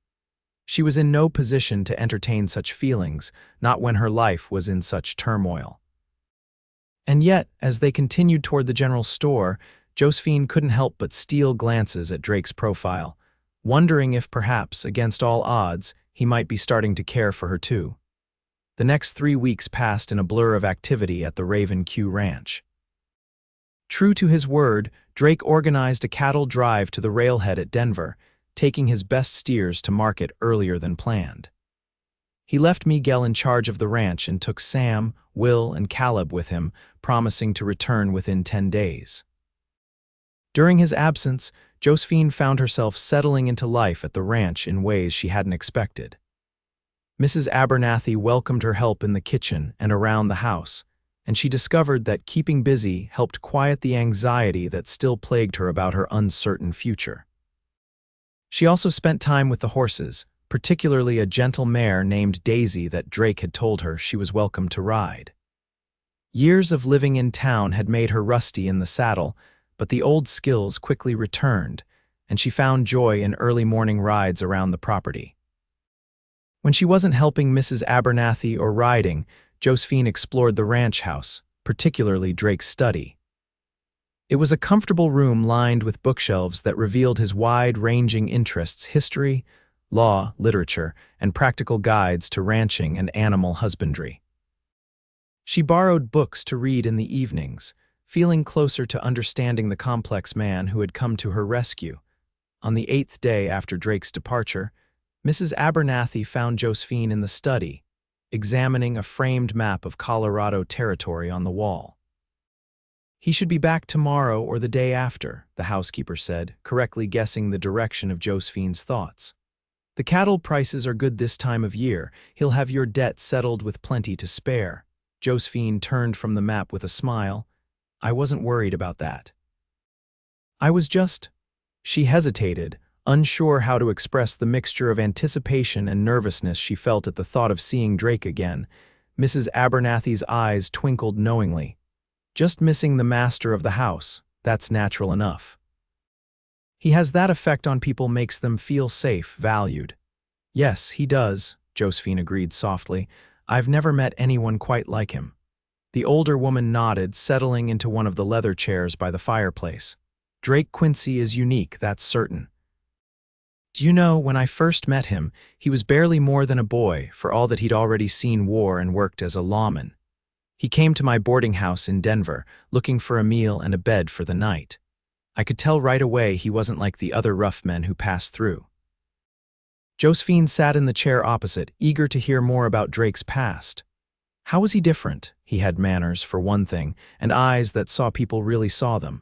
She was in no position to entertain such feelings, not when her life was in such turmoil. And yet, as they continued toward the general store, Josephine couldn't help but steal glances at Drake's profile, wondering if perhaps, against all odds, he might be starting to care for her too. The next 3 weeks passed in a blur of activity at the Raven Q Ranch. True to his word, Drake organized a cattle drive to the railhead at Denver, taking his best steers to market earlier than planned. He left Miguel in charge of the ranch and took Sam, Will, and Caleb with him, promising to return within 10 days. During his absence, Josephine found herself settling into life at the ranch in ways she hadn't expected. Mrs. Abernathy welcomed her help in the kitchen and around the house, and she discovered that keeping busy helped quiet the anxiety that still plagued her about her uncertain future. She also spent time with the horses, particularly a gentle mare named Daisy that Drake had told her she was welcome to ride. Years of living in town had made her rusty in the saddle, but the old skills quickly returned, and she found joy in early morning rides around the property. When she wasn't helping Mrs. Abernathy or riding, Josephine explored the ranch house, particularly Drake's study. It was a comfortable room lined with bookshelves that revealed his wide-ranging interests: history, law, literature, and practical guides to ranching and animal husbandry. She borrowed books to read in the evenings, feeling closer to understanding the complex man who had come to her rescue. On the 8th day after Drake's departure, Mrs. Abernathy found Josephine in the study, examining a framed map of Colorado territory on the wall. "He should be back tomorrow or the day after," the housekeeper said, correctly guessing the direction of Josephine's thoughts. "The cattle prices are good this time of year. He'll have your debt settled with plenty to spare." Josephine turned from the map with a smile. I wasn't worried about that. I was just... She hesitated, unsure how to express the mixture of anticipation and nervousness she felt at the thought of seeing Drake again. Mrs. Abernathy's eyes twinkled knowingly. Just missing the master of the house, that's natural enough. He has that effect on people, makes them feel safe, valued. Yes, he does, Josephine agreed softly. I've never met anyone quite like him. The older woman nodded, settling into one of the leather chairs by the fireplace. Drake Quincy is unique, that's certain. Do you know, when I first met him, he was barely more than a boy, for all that he'd already seen war and worked as a lawman. He came to my boarding house in Denver, looking for a meal and a bed for the night. I could tell right away he wasn't like the other rough men who passed through. Josephine sat in the chair opposite, eager to hear more about Drake's past. How was he different? He had manners, for one thing, and eyes that saw people really saw them.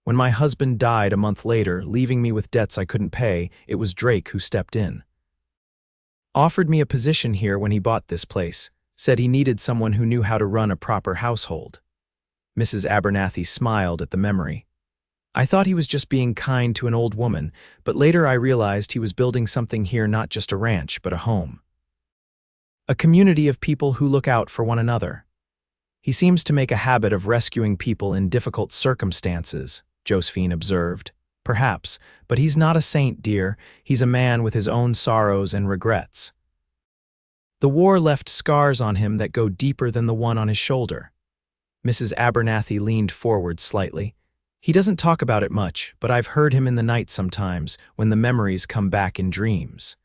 When my husband died a month later, leaving me with debts I couldn't pay, it was Drake who stepped in. Offered me a position here when he bought this place, said he needed someone who knew how to run a proper household. Mrs. Abernathy smiled at the memory. I thought he was just being kind to an old woman, but later I realized he was building something here, not just a ranch, but a home. A community of people who look out for one another. He seems to make a habit of rescuing people in difficult circumstances, Josephine observed. Perhaps, but he's not a saint, dear. He's a man with his own sorrows and regrets. The war left scars on him that go deeper than the one on his shoulder. Mrs. Abernathy leaned forward slightly. He doesn't talk about it much, but I've heard him in the night sometimes, when the memories come back in dreams.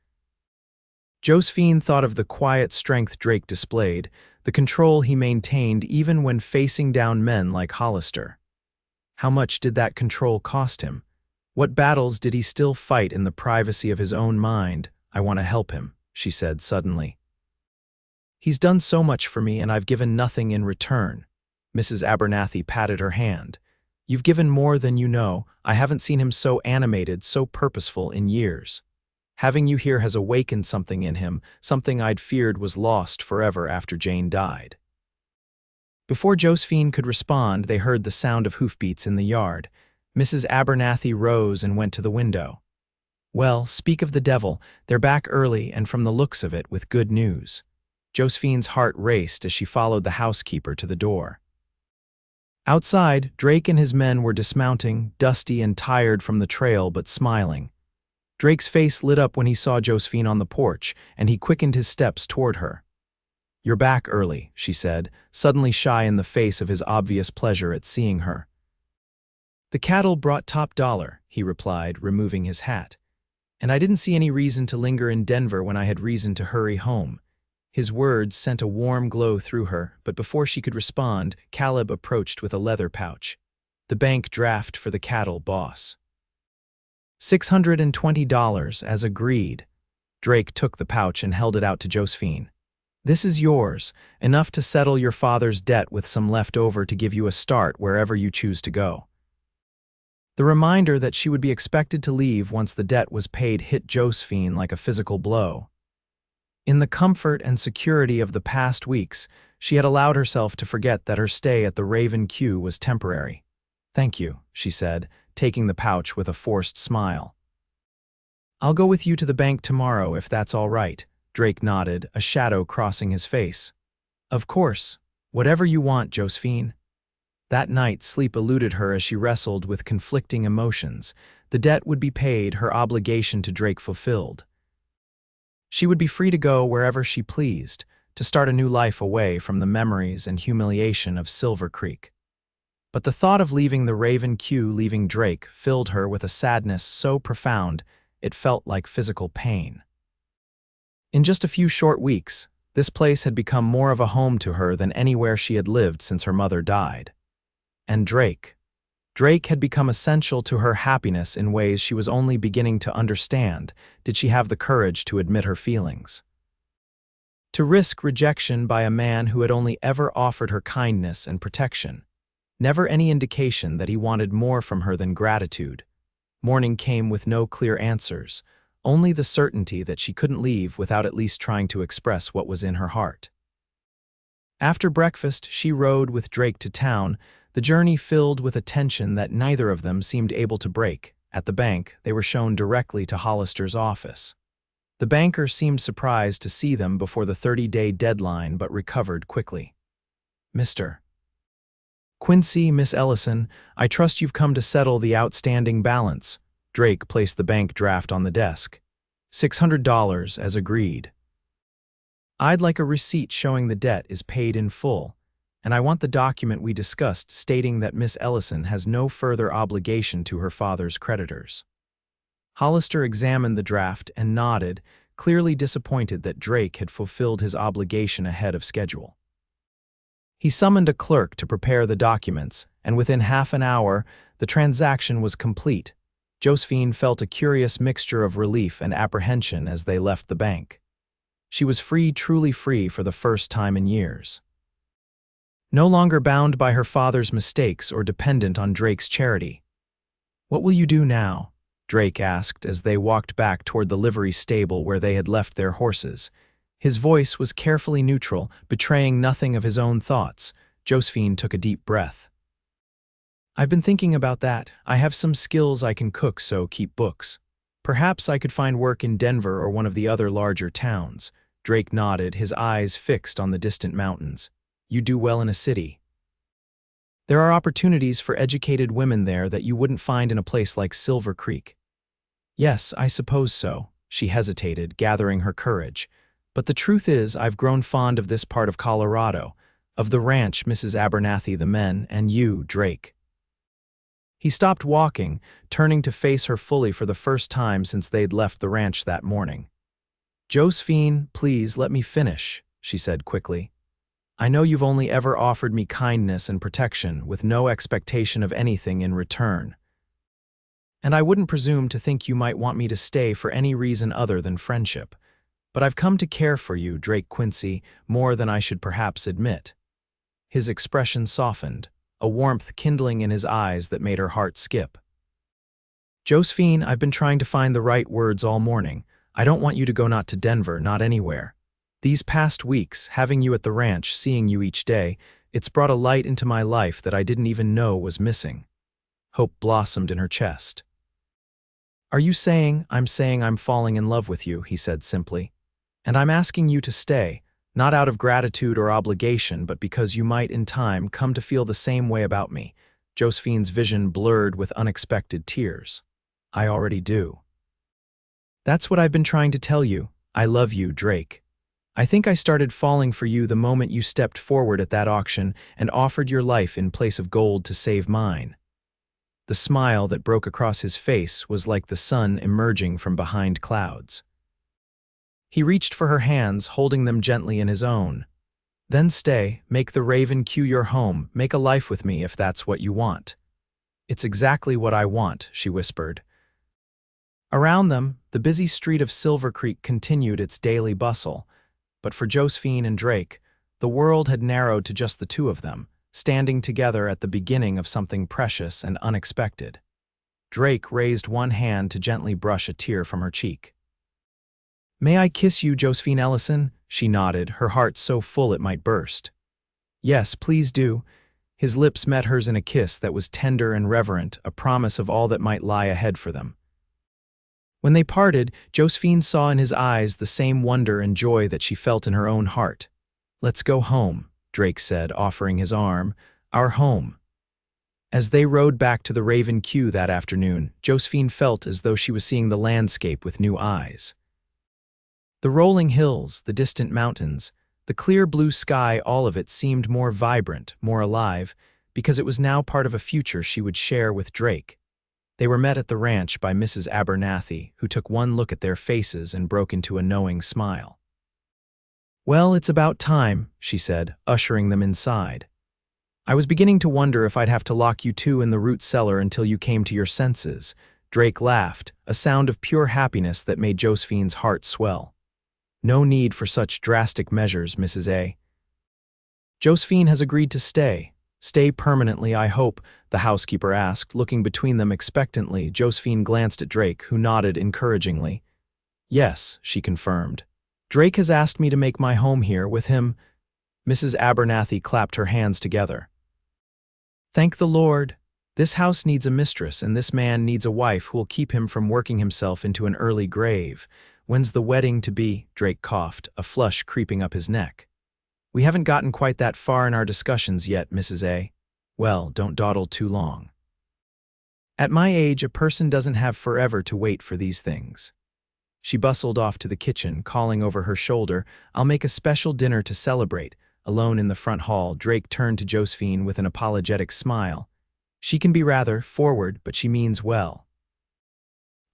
Josephine thought of the quiet strength Drake displayed, the control he maintained even when facing down men like Hollister. How much did that control cost him? What battles did he still fight in the privacy of his own mind? I want to help him, she said suddenly. He's done so much for me, and I've given nothing in return. Mrs. Abernathy patted her hand. You've given more than you know. I haven't seen him so animated, so purposeful in years. Having you here has awakened something in him, something I'd feared was lost forever after Jane died. Before Josephine could respond, they heard the sound of hoofbeats in the yard. Mrs. Abernathy rose and went to the window. Well, speak of the devil, they're back early and from the looks of it with good news. Josephine's heart raced as she followed the housekeeper to the door. Outside, Drake and his men were dismounting, dusty and tired from the trail but smiling. Drake's face lit up when he saw Josephine on the porch, and he quickened his steps toward her. You're back early, she said, suddenly shy in the face of his obvious pleasure at seeing her. The cattle brought top dollar, he replied, removing his hat. And I didn't see any reason to linger in Denver when I had reason to hurry home. His words sent a warm glow through her, but before she could respond, Caleb approached with a leather pouch. The bank draft for the cattle, boss. $620, as agreed. Drake took the pouch and held it out to Josephine. This is yours, enough to settle your father's debt with some left over to give you a start wherever you choose to go. The reminder that she would be expected to leave once the debt was paid hit Josephine like a physical blow. In the comfort and security of the past weeks, she had allowed herself to forget that her stay at the Raven Q was temporary. Thank you, she said, taking the pouch with a forced smile. I'll go with you to the bank tomorrow if that's all right, Drake nodded, a shadow crossing his face. Of course, whatever you want, Josephine. That night, sleep eluded her as she wrestled with conflicting emotions. The debt would be paid, her obligation to Drake fulfilled. She would be free to go wherever she pleased, to start a new life away from the memories and humiliation of Silver Creek. But the thought of leaving the Raven Q, leaving Drake, filled her with a sadness so profound it felt like physical pain. In just a few short weeks, this place had become more of a home to her than anywhere she had lived since her mother died. And Drake had become essential to her happiness in ways she was only beginning to understand, did she have the courage to admit her feelings. To risk rejection by a man who had only ever offered her kindness and protection. Never any indication that he wanted more from her than gratitude. Morning came with no clear answers, only the certainty that she couldn't leave without at least trying to express what was in her heart. After breakfast, she rode with Drake to town, the journey filled with a tension that neither of them seemed able to break. At the bank, they were shown directly to Hollister's office. The banker seemed surprised to see them before the 30-day deadline but recovered quickly. Mr. Quincy, Miss Ellison, I trust you've come to settle the outstanding balance. Drake placed the bank draft on the desk. $600 as agreed. I'd like a receipt showing the debt is paid in full, and I want the document we discussed stating that Miss Ellison has no further obligation to her father's creditors. Hollister examined the draft and nodded, clearly disappointed that Drake had fulfilled his obligation ahead of schedule. He summoned a clerk to prepare the documents, and within half an hour, the transaction was complete. Josephine felt a curious mixture of relief and apprehension as they left the bank. She was free, truly free for the first time in years. No longer bound by her father's mistakes or dependent on Drake's charity. "What will you do now?" Drake asked as they walked back toward the livery stable where they had left their horses. His voice was carefully neutral, betraying nothing of his own thoughts. Josephine took a deep breath. "I've been thinking about that. I have some skills I can cook, so keep books. Perhaps I could find work in Denver or one of the other larger towns." Drake nodded, his eyes fixed on the distant mountains. "You do well in a city. There are opportunities for educated women there that you wouldn't find in a place like Silver Creek." "Yes, I suppose so." She hesitated, gathering her courage. "But the truth is, I've grown fond of this part of Colorado, of the ranch, Mrs. Abernathy, the men, and you, Drake." He stopped walking, turning to face her fully for the first time since they'd left the ranch that morning. "Josephine, please let me finish," she said quickly. "I know you've only ever offered me kindness and protection with no expectation of anything in return. And I wouldn't presume to think you might want me to stay for any reason other than friendship. But I've come to care for you, Drake Quincy, more than I should perhaps admit." His expression softened, a warmth kindling in his eyes that made her heart skip. "Josephine, I've been trying to find the right words all morning. I don't want you to go, not to Denver, not anywhere. These past weeks, having you at the ranch, seeing you each day, it's brought a light into my life that I didn't even know was missing." Hope blossomed in her chest. "Are you saying I'm falling in love with you," he said simply. "And I'm asking you to stay, not out of gratitude or obligation, but because you might in time come to feel the same way about me." Josephine's vision blurred with unexpected tears. "I already do. That's what I've been trying to tell you. I love you, Drake. I think I started falling for you the moment you stepped forward at that auction and offered your life in place of gold to save mine." The smile that broke across his face was like the sun emerging from behind clouds. He reached for her hands, holding them gently in his own. "Then stay, make the Raven Q your home, make a life with me if that's what you want." "It's exactly what I want," she whispered. Around them, the busy street of Silver Creek continued its daily bustle, but for Josephine and Drake, the world had narrowed to just the two of them, standing together at the beginning of something precious and unexpected. Drake raised one hand to gently brush a tear from her cheek. "May I kiss you, Josephine Ellison?" She nodded, her heart so full it might burst. "Yes, please do." His lips met hers in a kiss that was tender and reverent, a promise of all that might lie ahead for them. When they parted, Josephine saw in his eyes the same wonder and joy that she felt in her own heart. "Let's go home," Drake said, offering his arm. "Our home." As they rode back to the Raven Q that afternoon, Josephine felt as though she was seeing the landscape with new eyes. The rolling hills, the distant mountains, the clear blue sky, all of it seemed more vibrant, more alive, because it was now part of a future she would share with Drake. They were met at the ranch by Mrs. Abernathy, who took one look at their faces and broke into a knowing smile. "Well, it's about time," she said, ushering them inside. "I was beginning to wonder if I'd have to lock you two in the root cellar until you came to your senses." Drake laughed, a sound of pure happiness that made Josephine's heart swell. "No need for such drastic measures, Mrs. A. Josephine has agreed to stay. Stay permanently, I hope?" the housekeeper asked, looking between them expectantly. Josephine glanced at Drake, who nodded encouragingly. "Yes," she confirmed. "Drake has asked me to make my home here with him." Mrs. Abernathy clapped her hands together. Thank the Lord. This house needs a mistress, and this man needs a wife who will keep him from working himself into an early grave. When's the wedding to be? Drake coughed, a flush creeping up his neck. We haven't gotten quite that far in our discussions yet, Mrs. A. Well, don't dawdle too long. At my age, a person doesn't have forever to wait for these things. She bustled off to the kitchen, calling over her shoulder, I'll make a special dinner to celebrate. Alone in the front hall, Drake turned to Josephine with an apologetic smile. She can be rather forward, but she means well.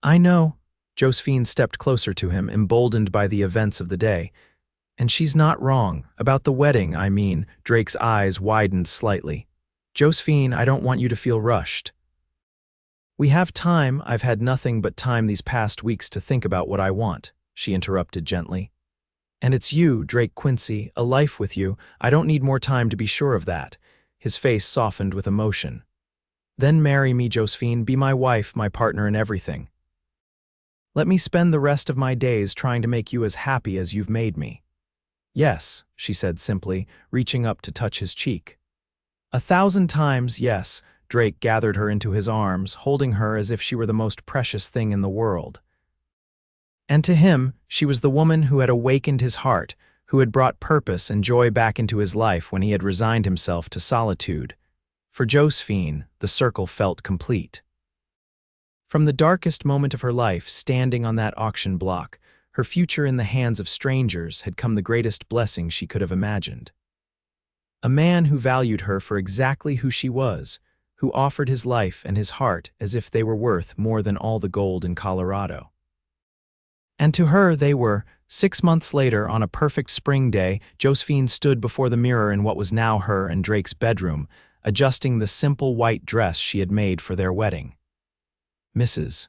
I know. Josephine stepped closer to him, emboldened by the events of the day. And she's not wrong. About the wedding, I mean. Drake's eyes widened slightly. Josephine, I don't want you to feel rushed. We have time. I've had nothing but time these past weeks to think about what I want, she interrupted gently. And it's you, Drake Quincy, a life with you. I don't need more time to be sure of that. His face softened with emotion. Then marry me, Josephine, be my wife, my partner in everything. Let me spend the rest of my days trying to make you as happy as you've made me. Yes, she said simply, reaching up to touch his cheek. 1,000 times yes. Drake gathered her into his arms, holding her as if she were the most precious thing in the world. And to him, she was the woman who had awakened his heart, who had brought purpose and joy back into his life when he had resigned himself to solitude. For Josephine, the circle felt complete. From the darkest moment of her life, standing on that auction block, her future in the hands of strangers had come the greatest blessing she could have imagined. A man who valued her for exactly who she was, who offered his life and his heart as if they were worth more than all the gold in Colorado. And to her they were. 6 months later, on a perfect spring day, Josephine stood before the mirror in what was now her and Drake's bedroom, adjusting the simple white dress she had made for their wedding. Mrs.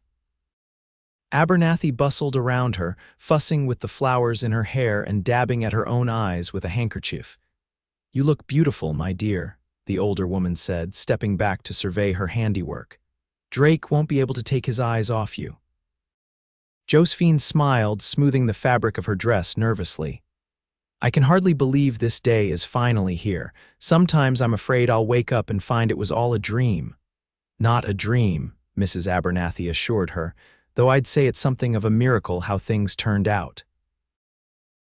Abernathy bustled around her, fussing with the flowers in her hair and dabbing at her own eyes with a handkerchief. You look beautiful, my dear, the older woman said, stepping back to survey her handiwork. Drake won't be able to take his eyes off you. Josephine smiled, smoothing the fabric of her dress nervously. I can hardly believe this day is finally here. Sometimes I'm afraid I'll wake up and find it was all a dream. Not a dream, Mrs. Abernathy assured her, though I'd say it's something of a miracle how things turned out.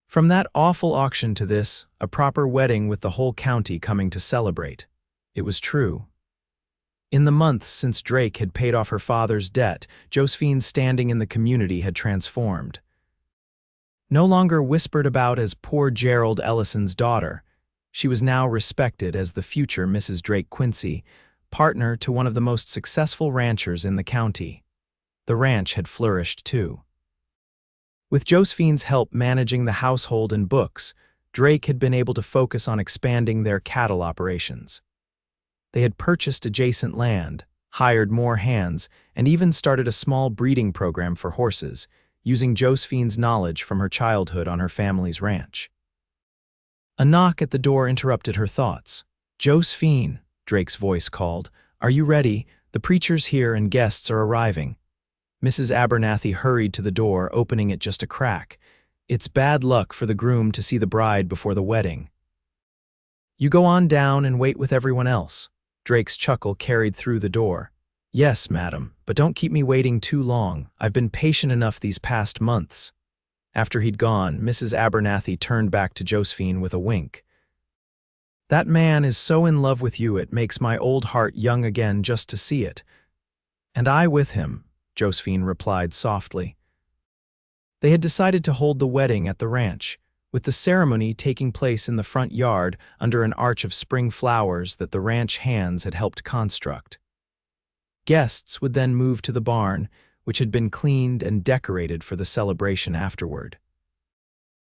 From that awful auction to this, a proper wedding with the whole county coming to celebrate. It was true. In the months since Drake had paid off her father's debt, Josephine's standing in the community had transformed. No longer whispered about as poor Gerald Ellison's daughter, she was now respected as the future Mrs. Drake Quincy, partner to one of the most successful ranchers in the county. The ranch had flourished too. With Josephine's help managing the household and books, Drake had been able to focus on expanding their cattle operations. They had purchased adjacent land, hired more hands, and even started a small breeding program for horses, using Josephine's knowledge from her childhood on her family's ranch. A knock at the door interrupted her thoughts. Josephine, Drake's voice called, are you ready? The preacher's here and guests are arriving. Mrs. Abernathy hurried to the door, opening it just a crack. It's bad luck for the groom to see the bride before the wedding. You go on down and wait with everyone else. Drake's chuckle carried through the door. Yes, madam, but don't keep me waiting too long. I've been patient enough these past months. After he'd gone, Mrs. Abernathy turned back to Josephine with a wink. That man is so in love with you it makes my old heart young again just to see it. And I with him, Josephine replied softly. They had decided to hold the wedding at the ranch, with the ceremony taking place in the front yard under an arch of spring flowers that the ranch hands had helped construct. Guests would then move to the barn, which had been cleaned and decorated for the celebration afterward.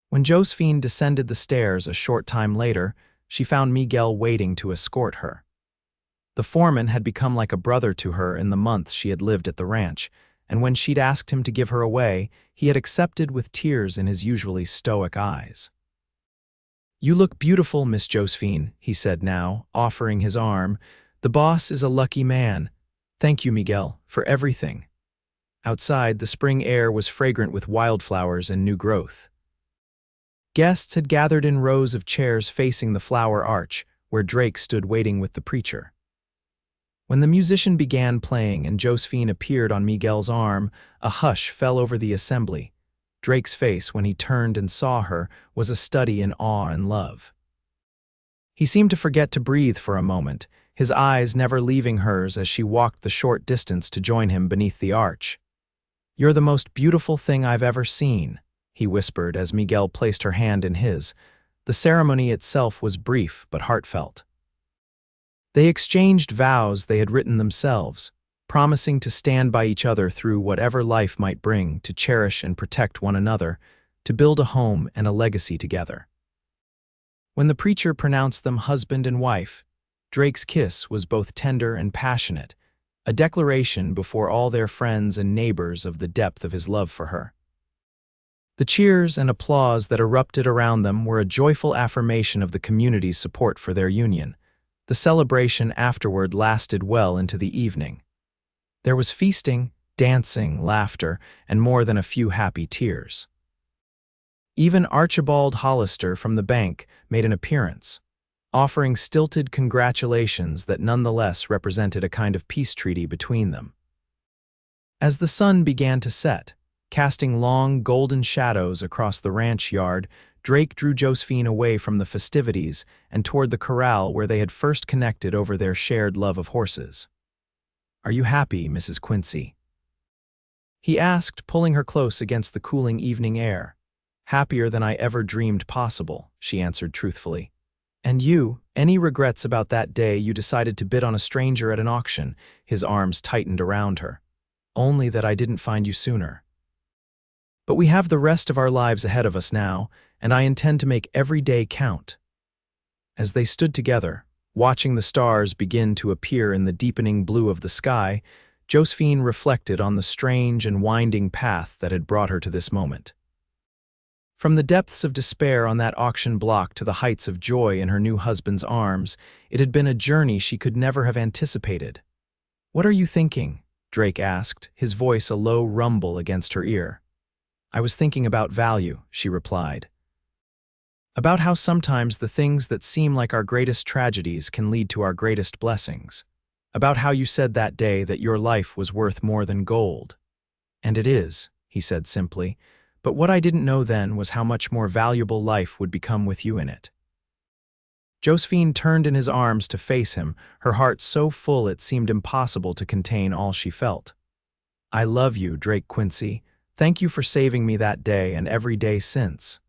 When Josephine descended the stairs a short time later, she found Miguel waiting to escort her. The foreman had become like a brother to her in the months she had lived at the ranch, and when she'd asked him to give her away, he had accepted with tears in his usually stoic eyes. You look beautiful, Miss Josephine, he said now, offering his arm. The boss is a lucky man. Thank you, Miguel, for everything. Outside, the spring air was fragrant with wildflowers and new growth. Guests had gathered in rows of chairs facing the flower arch, where Drake stood waiting with the preacher. When the musician began playing and Josephine appeared on Miguel's arm, a hush fell over the assembly. Drake's face, when he turned and saw her, was a study in awe and love. He seemed to forget to breathe for a moment, his eyes never leaving hers as she walked the short distance to join him beneath the arch. "You're the most beautiful thing I've ever seen," he whispered as Miguel placed her hand in his. The ceremony itself was brief but heartfelt. They exchanged vows they had written themselves, promising to stand by each other through whatever life might bring, to cherish and protect one another, to build a home and a legacy together. When the preacher pronounced them husband and wife, Drake's kiss was both tender and passionate, a declaration before all their friends and neighbors of the depth of his love for her. The cheers and applause that erupted around them were a joyful affirmation of the community's support for their union. The celebration afterward lasted well into the evening. There was feasting, dancing, laughter, and more than a few happy tears. Even Archibald Hollister from the bank made an appearance, offering stilted congratulations that nonetheless represented a kind of peace treaty between them. As the sun began to set, casting long golden shadows across the ranch yard, Drake drew Josephine away from the festivities and toward the corral where they had first connected over their shared love of horses. "Are you happy, Mrs. Quincy?" he asked, pulling her close against the cooling evening air. "Happier than I ever dreamed possible," she answered truthfully. "And you, any regrets about that day you decided to bid on a stranger at an auction?" His arms tightened around her. "Only that I didn't find you sooner. But we have the rest of our lives ahead of us now, and I intend to make every day count." As they stood together, watching the stars begin to appear in the deepening blue of the sky, Josephine reflected on the strange and winding path that had brought her to this moment. From the depths of despair on that auction block to the heights of joy in her new husband's arms, it had been a journey she could never have anticipated. "What are you thinking?" Drake asked, his voice a low rumble against her ear. "I was thinking about value," she replied. "About how sometimes the things that seem like our greatest tragedies can lead to our greatest blessings. About how you said that day that your life was worth more than gold. And it is," he said simply, "but what I didn't know then was how much more valuable life would become with you in it." Josephine turned in his arms to face him, her heart so full it seemed impossible to contain all she felt. "I love you, Drake Quincy. Thank you for saving me that day and every day since."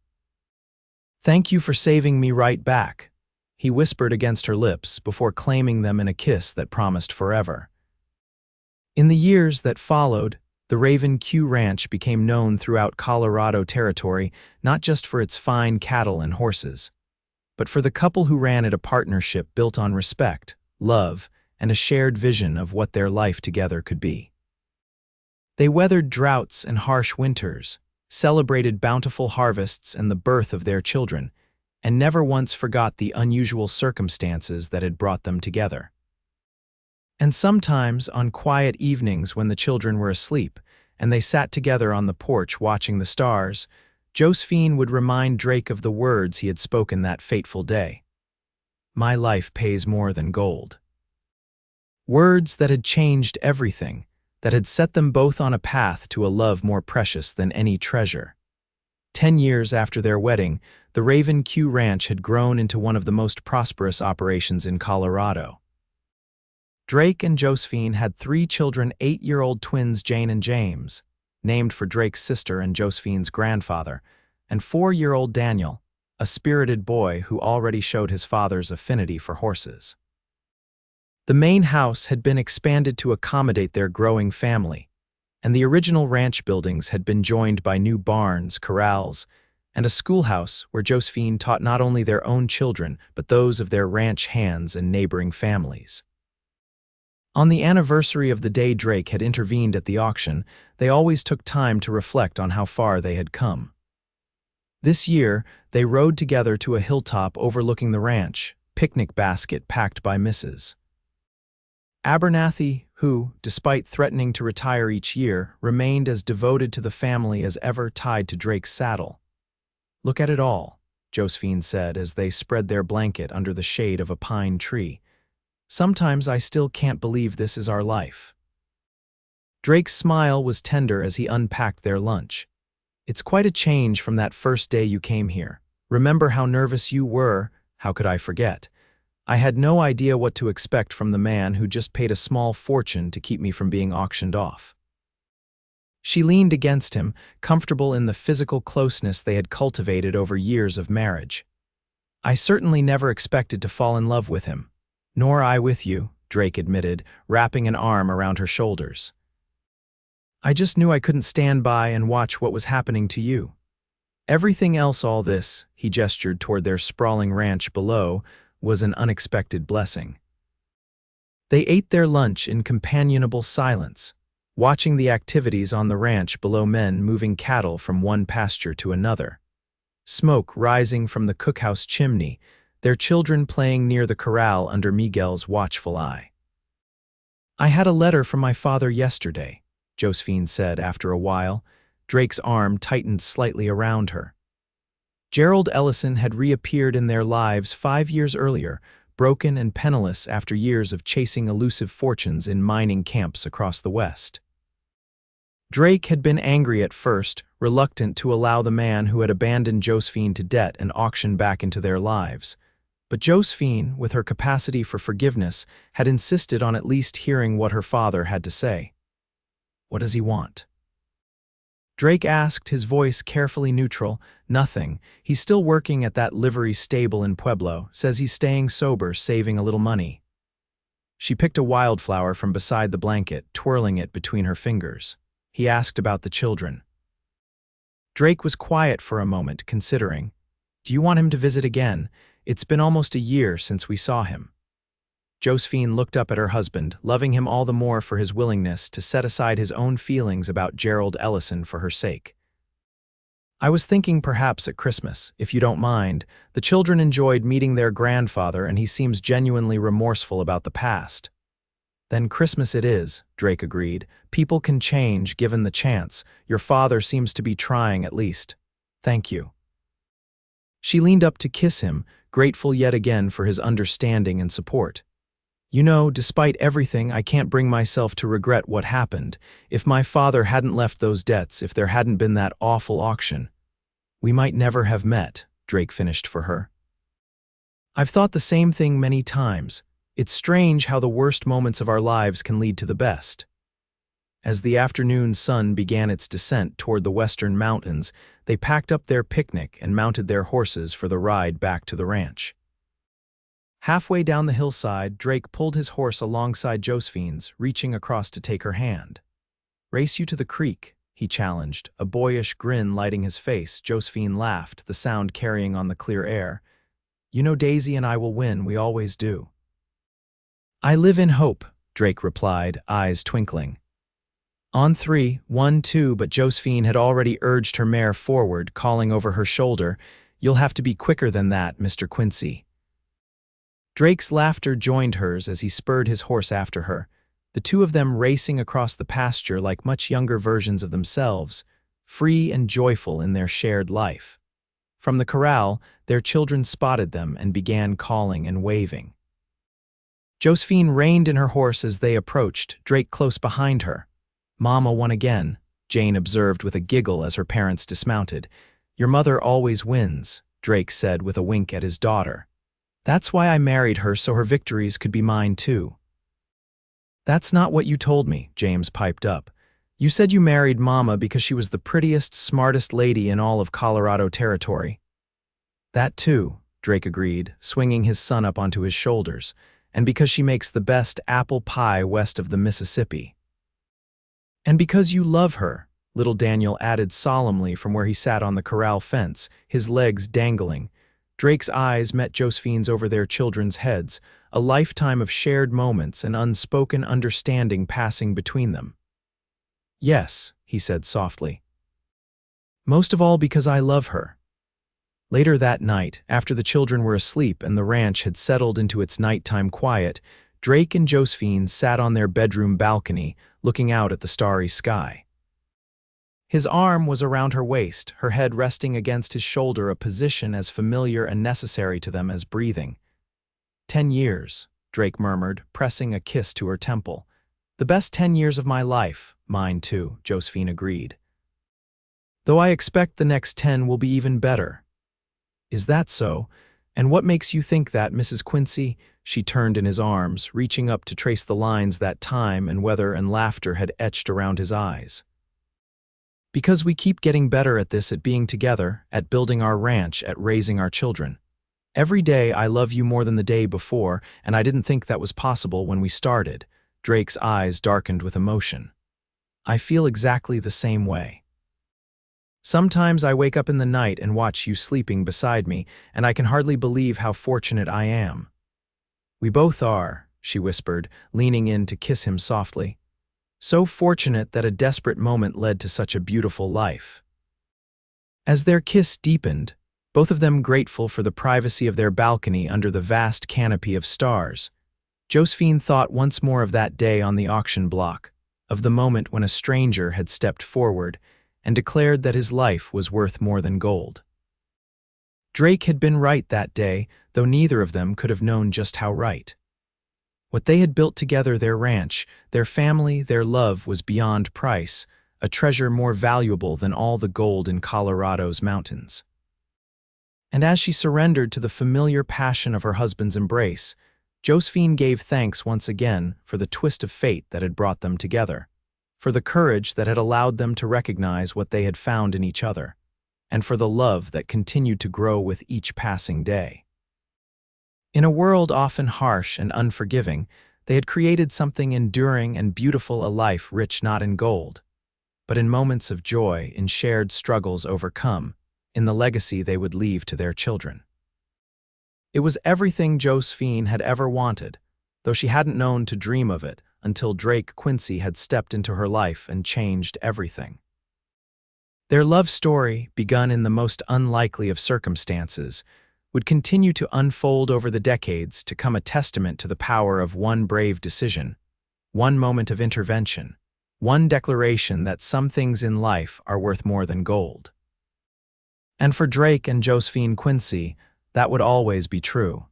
"Thank you for saving me right back," he whispered against her lips before claiming them in a kiss that promised forever. In the years that followed, the Raven Q Ranch became known throughout Colorado territory not just for its fine cattle and horses, but for the couple who ran it, a partnership built on respect, love, and a shared vision of what their life together could be. They weathered droughts and harsh winters, celebrated bountiful harvests and the birth of their children, and never once forgot the unusual circumstances that had brought them together. And sometimes, on quiet evenings when the children were asleep and they sat together on the porch watching the stars, Josephine would remind Drake of the words he had spoken that fateful day. "My life pays more than gold." Words that had changed everything, that had set them both on a path to a love more precious than any treasure. 10 years after their wedding, the Raven Q Ranch had grown into one of the most prosperous operations in Colorado. Drake and Josephine had 3 children, 8-year-old twins Jane and James, named for Drake's sister and Josephine's grandfather, and 4-year-old Daniel, a spirited boy who already showed his father's affinity for horses. The main house had been expanded to accommodate their growing family, and the original ranch buildings had been joined by new barns, corrals, and a schoolhouse where Josephine taught not only their own children but those of their ranch hands and neighboring families. On the anniversary of the day Drake had intervened at the auction, they always took time to reflect on how far they had come. This year, they rode together to a hilltop overlooking the ranch, picnic basket packed by Mrs. Abernathy, who, despite threatening to retire each year, remained as devoted to the family as ever, tied to Drake's saddle. "Look at it all," Josephine said as they spread their blanket under the shade of a pine tree. "Sometimes I still can't believe this is our life." Drake's smile was tender as he unpacked their lunch. "It's quite a change from that first day you came here. Remember how nervous you were? How could I forget? I had no idea what to expect from the man who just paid a small fortune to keep me from being auctioned off." She leaned against him, comfortable in the physical closeness they had cultivated over years of marriage. "I certainly never expected to fall in love with him." "Nor I with you," Drake admitted, wrapping an arm around her shoulders. "I just knew I couldn't stand by and watch what was happening to you. Everything else, all this," he gestured toward their sprawling ranch below, "was an unexpected blessing." They ate their lunch in companionable silence, watching the activities on the ranch below, men moving cattle from one pasture to another. Smoke rising from the cookhouse chimney, their children playing near the corral under Miguel's watchful eye. "I had a letter from my father yesterday," Josephine said after a while. Drake's arm tightened slightly around her. Gerald Ellison had reappeared in their lives 5 years earlier, broken and penniless after years of chasing elusive fortunes in mining camps across the West. Drake had been angry at first, reluctant to allow the man who had abandoned Josephine to debt and auction back into their lives. But Josephine, with her capacity for forgiveness, had insisted on at least hearing what her father had to say. "What does he want?" Drake asked, his voice carefully neutral. "Nothing. He's still working at that livery stable in Pueblo. Says he's staying sober, saving a little money." She picked a wildflower from beside the blanket, twirling it between her fingers. He asked about the children. Drake was quiet for a moment, considering. "Do you want him to visit again? It's been almost a year since we saw him." Josephine looked up at her husband, loving him all the more for his willingness to set aside his own feelings about Gerald Ellison for her sake. "I was thinking perhaps at Christmas, if you don't mind. The children enjoyed meeting their grandfather and he seems genuinely remorseful about the past." "Then Christmas it is," Drake agreed. "People can change given the chance. Your father seems to be trying at least. Thank you." She leaned up to kiss him, grateful yet again for his understanding and support. "You know, despite everything, I can't bring myself to regret what happened. If my father hadn't left those debts, if there hadn't been that awful auction, we might never have met," Drake finished for her. "I've thought the same thing many times. It's strange how the worst moments of our lives can lead to the best." As the afternoon sun began its descent toward the western mountains, they packed up their picnic and mounted their horses for the ride back to the ranch. Halfway down the hillside, Drake pulled his horse alongside Josephine's, reaching across to take her hand. "Race you to the creek," he challenged, a boyish grin lighting his face. Josephine laughed, the sound carrying on the clear air. "You know Daisy and I will win, we always do." "I live in hope," Drake replied, eyes twinkling. On 3, 1, 2, but Josephine had already urged her mare forward, calling over her shoulder, "You'll have to be quicker than that, Mr. Quincy." Drake's laughter joined hers as he spurred his horse after her, the two of them racing across the pasture like much younger versions of themselves, free and joyful in their shared life. From the corral, their children spotted them and began calling and waving. Josephine reined in her horse as they approached, Drake close behind her. "Mama won again," Jane observed with a giggle as her parents dismounted. "Your mother always wins," Drake said with a wink at his daughter. "That's why I married her, so her victories could be mine too." "That's not what you told me," James piped up. "You said you married Mama because she was the prettiest, smartest lady in all of Colorado Territory." "That too," Drake agreed, swinging his son up onto his shoulders, "and because she makes the best apple pie west of the Mississippi." "And because you love her," little Daniel added solemnly from where he sat on the corral fence, his legs dangling. Drake's eyes met Josephine's over their children's heads, a lifetime of shared moments and unspoken understanding passing between them. "Yes," he said softly. "Most of all because I love her." Later that night, after the children were asleep and the ranch had settled into its nighttime quiet, Drake and Josephine sat on their bedroom balcony, looking out at the starry sky. His arm was around her waist, her head resting against his shoulder, a position as familiar and necessary to them as breathing. 10 years, Drake murmured, pressing a kiss to her temple. The best 10 years of my life, mine too, Josephine agreed. Though I expect the next 10 will be even better. Is that so? And what makes you think that, Mrs. Quincy? She turned in his arms, reaching up to trace the lines that time and weather and laughter had etched around his eyes. Because we keep getting better at this, at being together, at building our ranch, at raising our children. Every day I love you more than the day before, and I didn't think that was possible when we started. Drake's eyes darkened with emotion. I feel exactly the same way. Sometimes I wake up in the night and watch you sleeping beside me, and I can hardly believe how fortunate I am. We both are, she whispered, leaning in to kiss him softly. So fortunate that a desperate moment led to such a beautiful life. As their kiss deepened, both of them grateful for the privacy of their balcony under the vast canopy of stars, Josephine thought once more of that day on the auction block, of the moment when a stranger had stepped forward and declared that his life was worth more than gold. Drake had been right that day, though neither of them could have known just how right. What they had built together, their ranch, their family, their love, was beyond price, a treasure more valuable than all the gold in Colorado's mountains. And as she surrendered to the familiar passion of her husband's embrace, Josephine gave thanks once again for the twist of fate that had brought them together, for the courage that had allowed them to recognize what they had found in each other, and for the love that continued to grow with each passing day. In a world often harsh and unforgiving, they had created something enduring and beautiful, a life rich not in gold, but in moments of joy, in shared struggles overcome, in the legacy they would leave to their children. It was everything Josephine had ever wanted, though she hadn't known to dream of it until Drake Quincy had stepped into her life and changed everything. Their love story, begun in the most unlikely of circumstances, would continue to unfold over the decades to come a testament to the power of one brave decision, one moment of intervention, one declaration that some things in life are worth more than gold. And for Drake and Josephine Quincy, that would always be true.